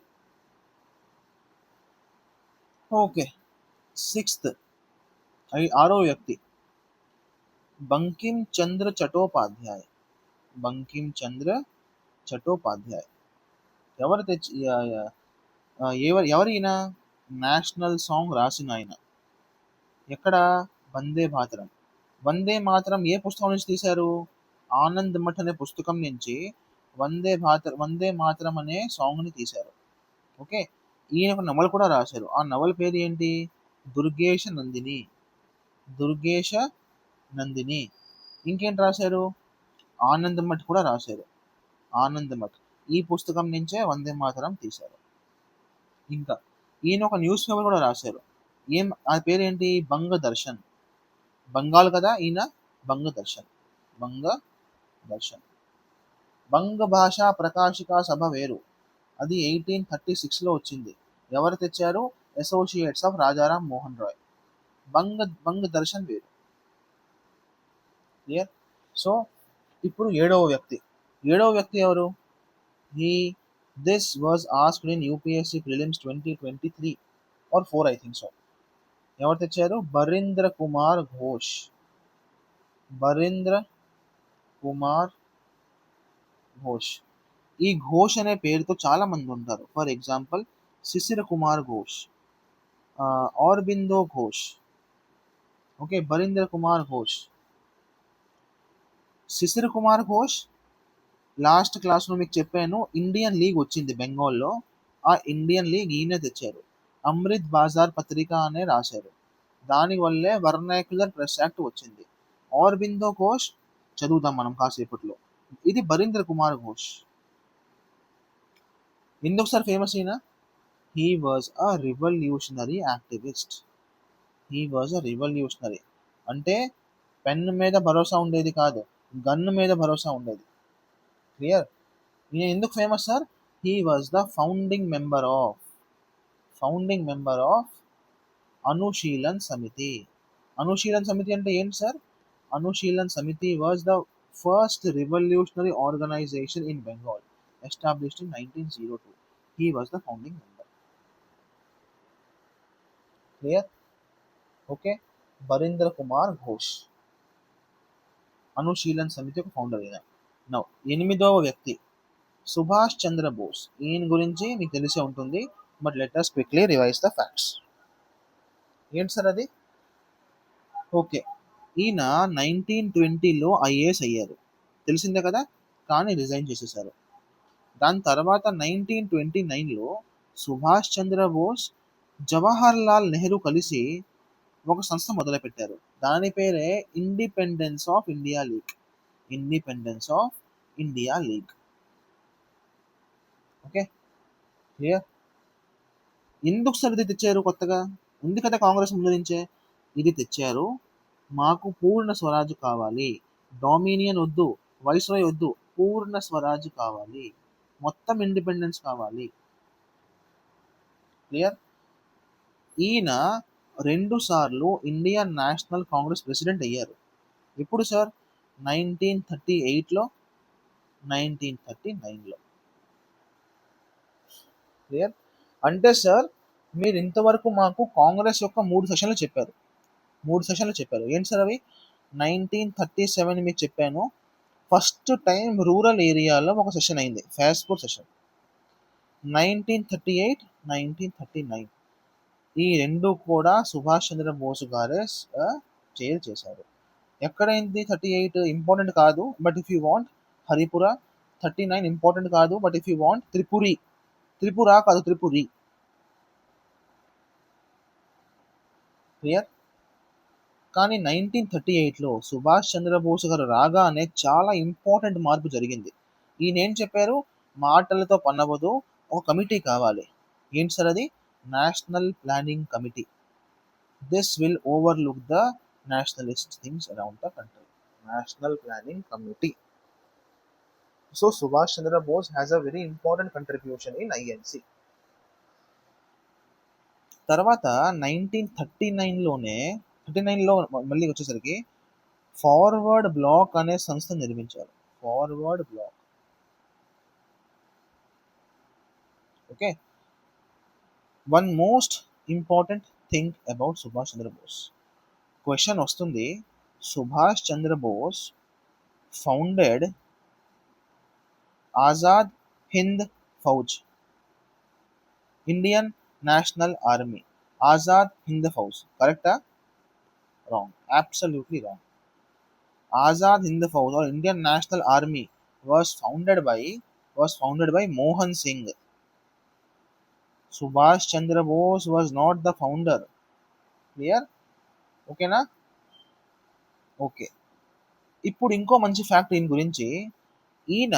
ఓకే. సిక్స్త్, ఆరో వ్యక్తి బంకిం చంద్ర చటోపాధ్యాయ్. బంకిం చంద్ర చటోపాధ్యాయ్. ఎవరు తెచ్చి ఎవరైనా నేషనల్ సాంగ్ రాసిన ఆయన. ఎక్కడ? వందే మాతరం. వందే మాతరం ఏ పుస్తకం నుంచి తీశారు? ఆనంద్ మఠ్ అనే పుస్తకం నుంచి వందే మాతరం అనే సాంగ్ని తీశారు. ఓకే. ఈయన ఒక నవల కూడా రాశారు. ఆ నవల పేరు ఏంటి? దుర్గేశ నందిని. దుర్గేశ నందిని. ఇంకేంటి రాశారు? ఆనందమఠ్ కూడా రాశారు. ఆనందమఠ్. ఈ పుస్తకం నుంచే వందే మాతరం తీశారు. ఇంకా ఈయన ఒక న్యూస్ పేపర్ కూడా రాశారు. ఆ పేరేంటి? బంగ దర్శన్. బంగాల్ కదా ఈయన. బంగ దర్శన్. బంగ దర్శన్. బంగ భాషా ప్రకాశిక సభ వేరు. అది 1836లో వచ్చింది. ఎవరు తెచ్చారు? Associates of Rajaram Mohan Roy. బంగ దర్శన్ వేరు. క్లియర్? సో ఇప్పుడు ఏడవ వ్యక్తి ఎవరు? ఈ this was asked in UPSC prelims 2023 or 4 I think so. ఎవరు తెచ్చారు? బరీంద్ర కుమార్ ఘోష్. బరీంద్ర కుమార్ ఘోష్. ఈ ఘోష్ అనే పేరుతో చాలా మంది ఉంటారు. For example Sisir Kumar Ghosh, Aurobindo Ghosh. Okay, Barindra Kumar Ghosh. Sisir Kumar Ghosh last క్లాస్లో మీకు చెప్పాను, ఇండియన్ లీగ్ వచ్చింది బెంగాల్లో. ఆ ఇండియన్ లీగ్ ఈయనే తెచ్చారు. అమృత్ బాజార్ పత్రిక అనే రాశారు. దానివల్లే వర్నాక్యులర్ ప్రెస్ యాక్ట్ వచ్చింది. ఆర్బిందో ఘోష్ చదువుదాం మనం కాసేపట్లో. ఇది బరీంద్ర కుమార్ ఘోష్. ఎందుకు సార్ ఫేమస్ అయినా? He was a revolutionary activist. He was a revolutionary అంటే పెన్ మీద భరోసా ఉండేది కాదు, గన్ మీద భరోసా ఉండేది. క్లియర్? ఈయన ఎందుకు famous sir? He was the founding member of Anushilan Samiti. Anushilan Samiti అంటే ఏంటి sir? Anushilan Samiti was the first revolutionary organisation in Bengal, established in 1902. He was the founding member. Clear? Okay. Barindra Kumar Ghosh Anushilan Samiti ఒక ఫౌండర్ అయిన. నౌ ఎనిమిదవ వ్యక్తి సుభాష్ చంద్రబోస్. ఈయన గురించి మీకు తెలిసే ఉంటుంది, but let us quickly revise the facts. ఏంటి సార్ అది? ఓకే, ఈయన 1920లో ఐఏఎస్ అయ్యారు, తెలిసిందే కదా. కానీ రిజైన్ చేసేసారు. దాని తర్వాత 1929లో సుభాష్ చంద్రబోస్, జవహర్ లాల్ నెహ్రూ కలిసి ఒక సంస్థ మొదలుపెట్టారు. దాని పేరే independence of India league. Independence of India league. Okay, clear? ఎందుకు సార్ ఇది తెచ్చారు కొత్తగా? ఉంది కదా కాంగ్రెస్ ముందు నుంచే. ఇది తెచ్చారు, మాకు పూర్ణ స్వరాజ్ కావాలి, డామినియన్ వద్దు, వైస్రాయ్ వద్దు, పూర్ణ స్వరాజ్ కావాలి, మొత్తం ఇండిపెండెన్స్ కావాలి. క్లియర్? ఈయన 2 సార్లు ఇండియన్ నేషనల్ కాంగ్రెస్ ప్రెసిడెంట్ అయ్యారు. ఎప్పుడు సార్? 1938లో, 1939లో. క్లియర్? అంటే సార్ మీరు ఇంతవరకు మాకు కాంగ్రెస్ యొక్క 3 సెషన్లు చెప్పారు. ఏంటి సార్ అవి? 1937 మీకు చెప్పాను, ఫస్ట్ టైం రూరల్ ఏరియాలో ఒక సెషన్ అయింది, ఫాస్పూర్ సెషన్. 1938, 1939 ఈ రెండు కూడా సుభాష్ చంద్రబోస్ గారే చైర్ చేశారు. ఎక్కడైంది 38 ఇంపార్టెంట్ కాదు, but if you want Haripura. 39 important కాదు, but if you want Tripura కాదు, త్రిపురి. క్లియర్? కానీ 1938లో సుభాష్ చంద్రబోస్ గారు రాగానే చాలా ఇంపార్టెంట్ మార్పు జరిగింది. ఈయన ఏం చెప్పారు? మాటలతో పనవదు, ఒక కమిటీ కావాలి. ఏంటి సార్ అది? National planning committee. This will overlook the nationalist things around the country. National planning committee. So Subhash Chandrabose has a very important contribution in INC. తర్వాత 1939లో మళ్ళీ వచ్చేసరికి ఫార్వర్డ్ బ్లాక్ అనే సంస్థ నిర్మించారు. Forward bloc. Okay, one most important thing about Subhash Chandrabose. Question వస్తుంది, Subhash Chandrabose founded Azad Hind Fauj, Indian National Army. Azad Hind Fauj కరెక్టా? Wrong, absolutely wrong. Azad Hind Fauj or Indian National Army was founded by Mohan Singh. Subhash Chandra Bose was not the founder. Clear? ఓకేనా? Okay. ఇప్పుడు ఇంకో మంచి fact ఈయన గురించి. ఈయన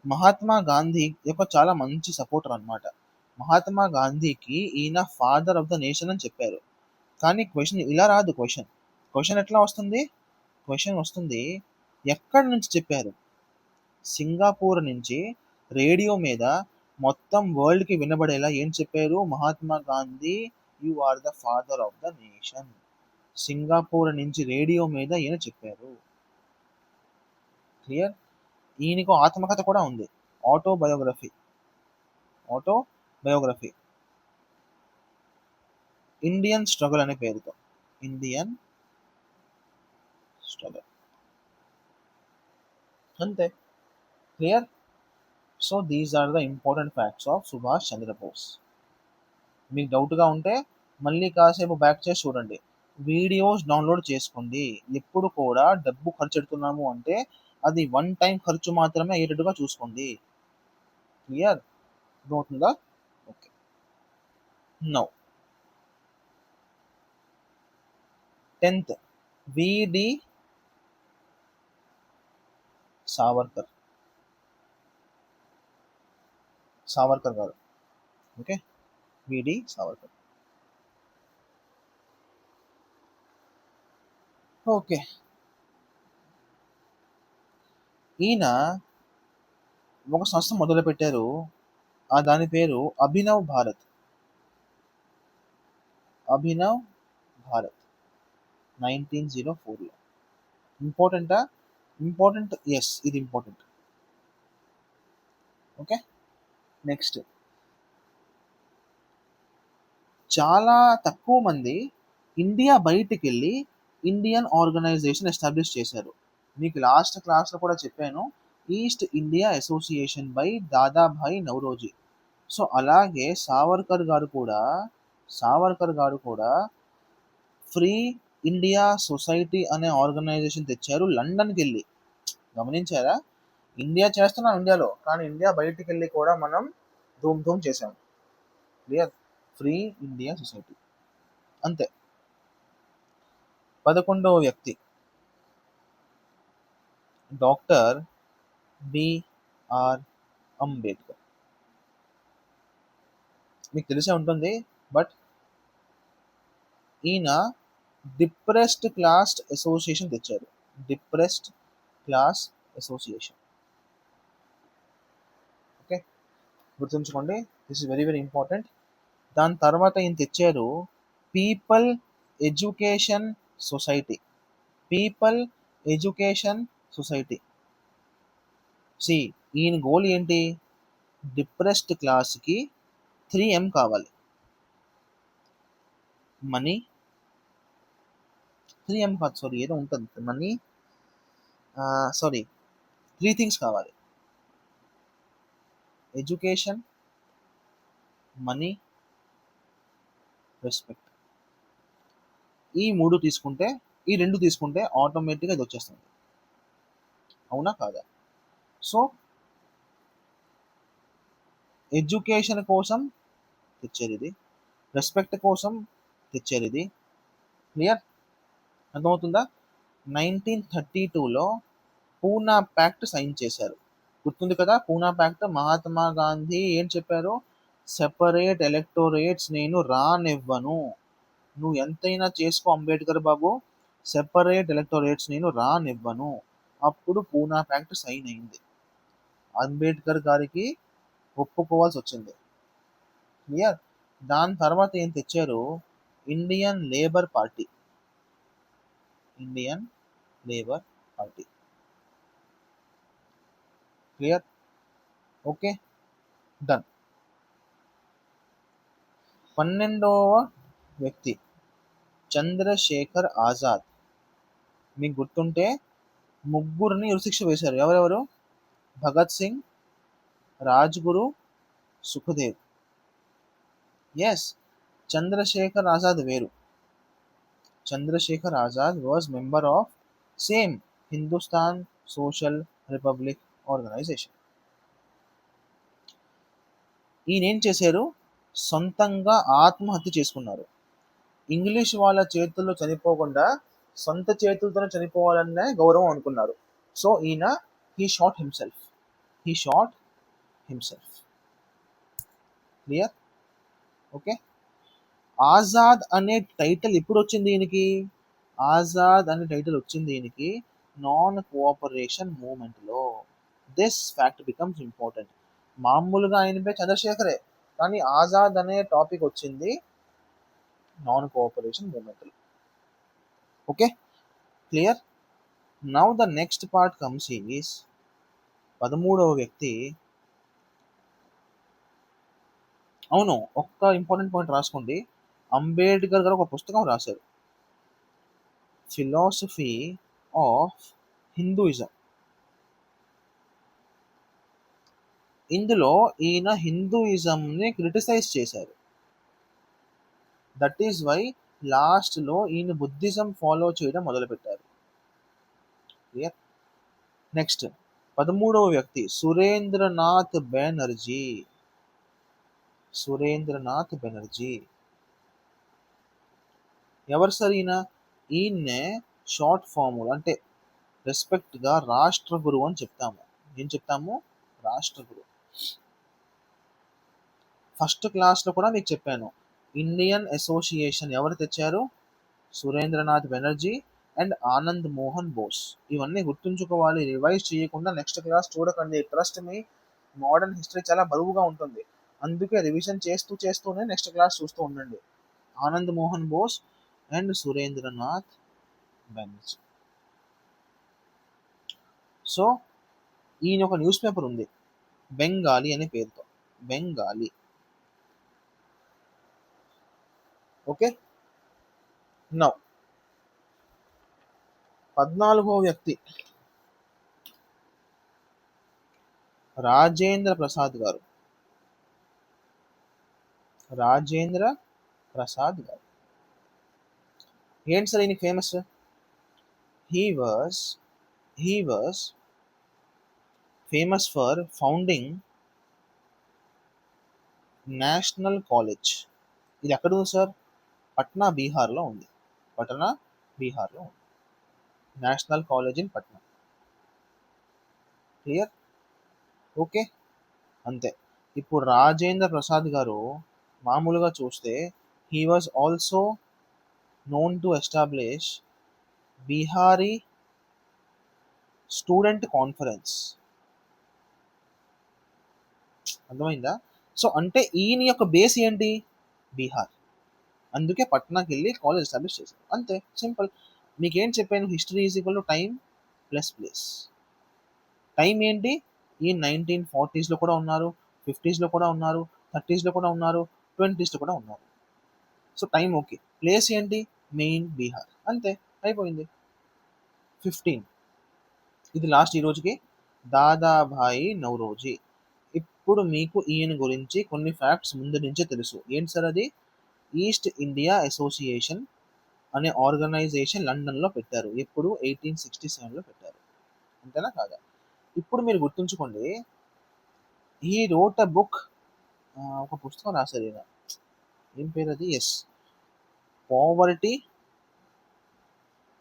మహాత్మా గాంధీ యొక్క చాలా మంచి సపోర్టర్ అన్నమాట. మహాత్మా గాంధీకి ఈయన ఫాదర్ ఆఫ్ ద నేషన్ అని చెప్పారు. కానీ క్వశ్చన్ ఇలా రాదు. క్వశ్చన్ ఎట్లా వస్తుంది? క్వశ్చన్ వస్తుంది, ఎక్కడి నుంచి చెప్పారు? సింగపూర్ నుంచి రేడియో మీద మొత్తం వరల్డ్‌కి వినబడేలా ఏం చెప్పారు? Mahatma Gandhi you are the father of the nation. Singapore నుంచి రేడియో మీద ఈయన చెప్పారు. క్లియర్? ఈయనకు ఆత్మకథ కూడా ఉంది. ఆటోబయోగ్రఫీ. ఆటోబయోగ్రఫీ. ఇండియన్ స్ట్రగుల్ అనే పేరుతో. Indian struggle. అంతే. Clear? So these are the important facts of Subhash Chandrabose. మీకు డౌట్‌గా ఉంటే మళ్ళీ కాసేపు బ్యాక్ చేసి చూడండి. వీడియోస్ డౌన్‌లోడ్ చేసుకోండి. ఎప్పుడు కూడా డబ్బు ఖర్చెడుతున్నాము అంటే అది వన్ టైమ్ ఖర్చు మాత్రమే అయ్యేటట్టుగా చూసుకోండి. క్లియర్? అర్థమవుతుందా? ఓకే. నౌ 10th విడి సావర్కర్. సావర్కర్ గారు. ఓకే. విడి సావర్కర్. ఓకే. ఈయన ఒక సంస్థ మొదలుపెట్టారు. దాని పేరు అభినవ్ భారత్. అభినవ్ భారత్ 1904లో. ఇంపార్టెంటా? ఇంపార్టెంట్. యెస్, ఇది ఇంపార్టెంట్. ఓకే. నెక్స్ట్, చాలా తక్కువ మంది ఇండియా బయటికెళ్ళి ఇండియన్ ఆర్గనైజేషన్ ఎస్టాబ్లిష్ చేశారు. మీకు లాస్ట్ క్లాస్‌లో కూడా చెప్పాను. East India association by Dadabhai Naoroji. So, అలాగే సావర్కర్ గారు కూడా ఫ్రీ ఇండియా సొసైటీ అనే ఆర్గనైజేషన్ తెచ్చారు లండన్‌కెళ్ళి. గమనించారా? ఇండియా చేస్తున్నాం ఇండియాలో. కానీ ఇండియా బయటికెళ్ళి కూడా మనం ధూమ్ ధూమ్ చేసాం. క్లియర్? Free India society. అంతే. 11వ వ్యక్తి డాక్టర్ బిఆర్ అంబేద్కర్. మీకు తెలిసే ఉంటుంది. బట్ ఈయన డిప్రెస్డ్ క్లాస్ అసోసియేషన్ తెచ్చారు. Depressed class association. ఓకే. గుర్తుంచుకోండి. This is very very important. దాని తర్వాత ఈయన తెచ్చారు people education society. People education society. See, ఈయన గోల్ ఏంటి? డిప్రెస్డ్ క్లాస్కి 3M కావాలి. మనీ. 3M కాదు, సారీ, ఏదో ఉంటుంది. మనీ, సారీ, 3 థింగ్స్ కావాలి. Education, money, respect. ఈ 3 తీసుకుంటే, ఈ 2 తీసుకుంటే ఆటోమేటిక్గా ఇది వచ్చేస్తుంది. అవునా కాదా? సో ఎడ్యుకేషన్ కోసం తెచ్చారు ఇది. రెస్పెక్ట్ కోసం తెచ్చారు ఇది. క్లియర్? అర్థమవుతుందా? 1932లో పూనా ప్యాక్ట్ సైన్ చేశారు. గుర్తుంది కదా? పూనా ప్యాక్ట్. మహాత్మా గాంధీ ఏం చెప్పారు? సెపరేట్ ఎలక్టోరేట్స్ నేను రానివ్వను. నువ్వు ఎంతైనా చేసుకో అంబేద్కర్ బాబు, సెపరేట్ ఎలక్టోరేట్స్ నేను రానివ్వను. అప్పుడు పూనా ప్యాక్ట్ సైన్ అయింది. అంబేద్కర్ గారికి ఒప్పుకోవాల్సి వచ్చింది. క్లియర్? దాని తర్వాత ఏం తెచ్చారు? Indian labour party. Indian labour party. Clear? Okay, done. 12వ వ్యక్తి చంద్రశేఖర్ ఆజాద్. మీకు గుర్తుంటే ముగ్గురిని ఉరిశిక్ష వేశారు. ఎవరెవరు? భగత్ సింగ్, రాజ్గురు, సుఖదేవ్. ఎస్, చంద్రశేఖర్ ఆజాద్ వేరు. Chandrashekhar Azad was member of same Hindustan social republic organisation. ఈయన ఏం చేశారు? సొంతంగా ఆత్మహత్య చేసుకున్నారు. ఇంగ్లీష్ వాళ్ళ చేతుల్లో చనిపోకుండా సొంత చేతులతోనే చనిపోవాలనే గౌరవం అనుకున్నారు. సో ఈయన he shot himself. He shot himself. Clear? Okay. Azad అనే టైటిల్ ఎప్పుడు వచ్చింది ఈయనకి? ఆజాద్ అనే టైటిల్ వచ్చింది ఈయనకి నాన్ కోఆపరేషన్ మూమెంట్లో. This fact becomes important. మామూలుగా ఆయన పేరు చంద్రశేఖరే, కానీ ఆజాద్ అనే టాపిక్ వచ్చింది నాన్ కోఆపరేషన్ మూమెంట్లో. Okay, clear? Now the next part comes is 13వ వ్యక్తి. అవును, ఒక్క ఇంపార్టెంట్ పాయింట్ రాసుకోండి. అంబేద్కర్ గారు ఒక పుస్తకం రాశారు, ఫిలాసఫీ ఆఫ్ హిందూయిజం. ఇందులో ఈయన హిందూయిజంని క్రిటిసైజ్ చేశారు. దట్ ఈస్ వై లాస్ట్లో ఈయన బుద్ధిజం ఫాలో చేయడం మొదలుపెట్టారు. క్లియర్? నెక్స్ట్ 13వ వ్యక్తి సురేంద్రనాథ్ బెనర్జీ. సురేంద్రనాథ్ బెనర్జీ ఎవరు సార్ ఈయన? ఈయన్నే షార్ట్ ఫామ్ అంటే రెస్పెక్ట్గా రాష్ట్ర గురువు అని చెప్తాము. ఏం చెప్తాము? రాష్ట్ర గురువు. ఫస్ట్ క్లాస్లో కూడా మీకు చెప్పాను, ఇండియన్ అసోసియేషన్ ఎవరు తెచ్చారు? సురేంద్రనాథ్ బెనర్జీ అండ్ ఆనంద్ మోహన్ బోస్. ఇవన్నీ గుర్తుంచుకోవాలి, రివైజ్ చేయకుండా నెక్స్ట్ క్లాస్ చూడకండి. ట్రస్ట్ మీ, మోడర్న్ హిస్టరీ చాలా బరువుగా ఉంటుంది, అందుకే రివిజన్ చేస్తూనే నెక్స్ట్ క్లాస్ చూస్తూ ఉండండి. ఆనంద్ మోహన్ బోస్ అండ్ సురేంద్రనాథ్ బెనర్జీ. సో ఈయన ఒక న్యూస్ పేపర్ ఉంది, బెంగాలీ అనే పేరుతో, బెంగాలీ. ఓకే, నౌ 14వ వ్యక్తి రాజేంద్ర ప్రసాద్ గారు. రాజేంద్ర ప్రసాద్ గారు ఏంటి సార్ ఈయన famous? He was famous for founding national college. ఇది ఎక్కడ ఉంది సార్? పట్నా, బీహార్లో ఉంది. పట్నా, బీహార్లో ఉంది. National college in Patna. Clear? Okay, అంతే. ఇప్పుడు రాజేంద్ర ప్రసాద్ గారు మామూలుగా చూస్తే he was also known to establish Bihari student conference. అర్థమైందా? సో అంటే ఈయన యొక్క బేస్ ఏంటి? బీహార్. అందుకే పట్నాకి వెళ్ళి కాలేజ్ ఎస్టాబ్లిష్ చేశారు. అంతే, సింపుల్. మీకేం చెప్పాను? History is equal to time plus place. Time ఏంటి? ఈ 1940s కూడా ఉన్నారు, 50s కూడా ఉన్నారు, 30s కూడా ఉన్నారు, 20s కూడా ఉన్నారు. So time okay. ప్లేస్ ఏంటి? మెయిన్ బీహార్. అంతే, అయిపోయింది. 15, ఇది లాస్ట్ ఈ రోజుకి, దాదాభాయి నౌరోజీ. ఇప్పుడు మీకు ఈయన గురించి కొన్ని ఫ్యాక్ట్స్ ముందు నుంచే తెలుసు. ఏంటి సార్ అది? ఈస్ట్ ఇండియా అసోసియేషన్ అనే ఆర్గనైజేషన్ లండన్లో పెట్టారు. ఎప్పుడు? 1867లో పెట్టారు. అంతేనా కాదా? ఇప్పుడు మీరు గుర్తుంచుకోండి, ఈ రోట్ అ బుక్, ఒక పుస్తకం రాశారు ఈయన. ఏం పేరు అది? Yes, poverty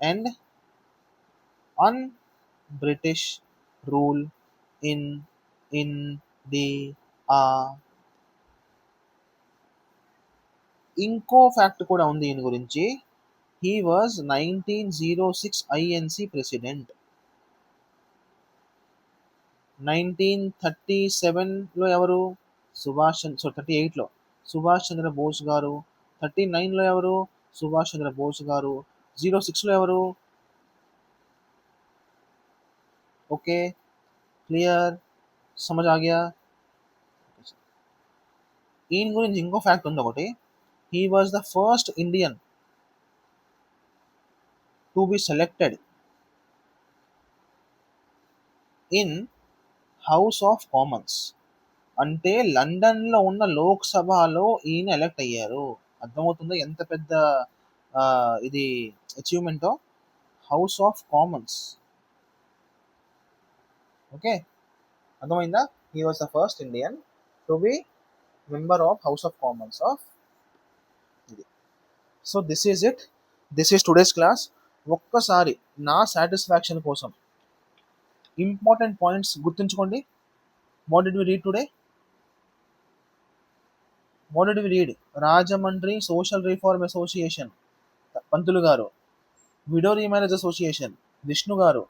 and un British rule in India. ఇంకో ఫ్యాక్ట్ కూడా ఉంది ఈయన గురించి. He was 1906 INC president. 1937లో ఎవరు? 38లో సుభాష్ చంద్ర బోస్ గారు. 39లో ఎవరు? సుభాష్ చంద్ర బోస్ గారు. 06లో ఎవరు? Okay, clear? సమజ్ ఆ గయా? ఈయన గురించి ఇంకో ఫ్యాక్ట్ ఉంది ఒకటి. He was the first Indian to B selected in house of Commons. అంటే లండన్లో ఉన్న లోక్సభలో ఈయన ఎలక్ట్ అయ్యారు. అర్థమవుతుందో ఎంత పెద్ద ఇది అచీవ్మెంటో? House of Commons. ఓకే, అర్థమైందా? He was the first Indian to be member of House of Commons of ఇది. So this is it, this is today's class. ఒక్కసారి నా సాటిస్ఫాక్షన్ కోసం ఇంపార్టెంట్ పాయింట్స్ గుర్తుంచుకోండి. What did we read today? What did we read? Rajahmundry social reform association Pantulu garu, widow remarriage association Vishnu garu,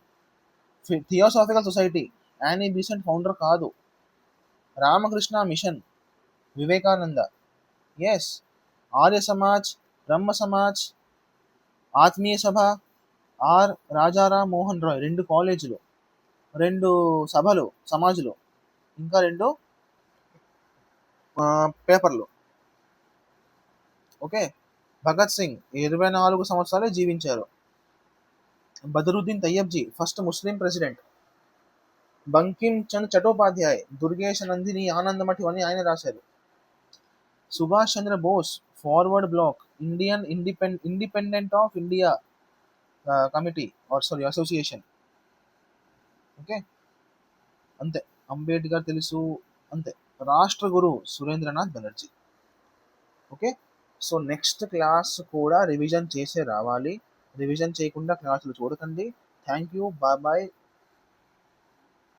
theosophical society Annie Besant founder కాదు, Ramakrishna mission Vivekananda, yes, Arya Samaj, Brahmo Samaj, ఆత్మీయ సభ, are Rajaram Mohan Roy, 2 కాలేజీలు, 2 సభలు సమాజులు, ఇంకా 2 పేపర్లు. ఓకే. భగత్ సింగ్ 24 సంవత్సరాలే జీవించారు. Badruddin Tyabji first Muslim president. Bankim Chand Chattopadhyay Durgesha Nandini ఆనందమఠి అని ఆయన రాశారు. Subhash Chandra Bose forward bloc Indian independent of India committee or sorry association. Okay, అంతే. అంబేద్కర్ తెలుసు, అంతే. Rashtra Guru Surendranath Banerjee. Okay. So next class కూడా రివిజన్ చేసే రావాలి. రివిజన్ చేయకుండా క్లాసులు చూడకండి. Thank you, bye bye.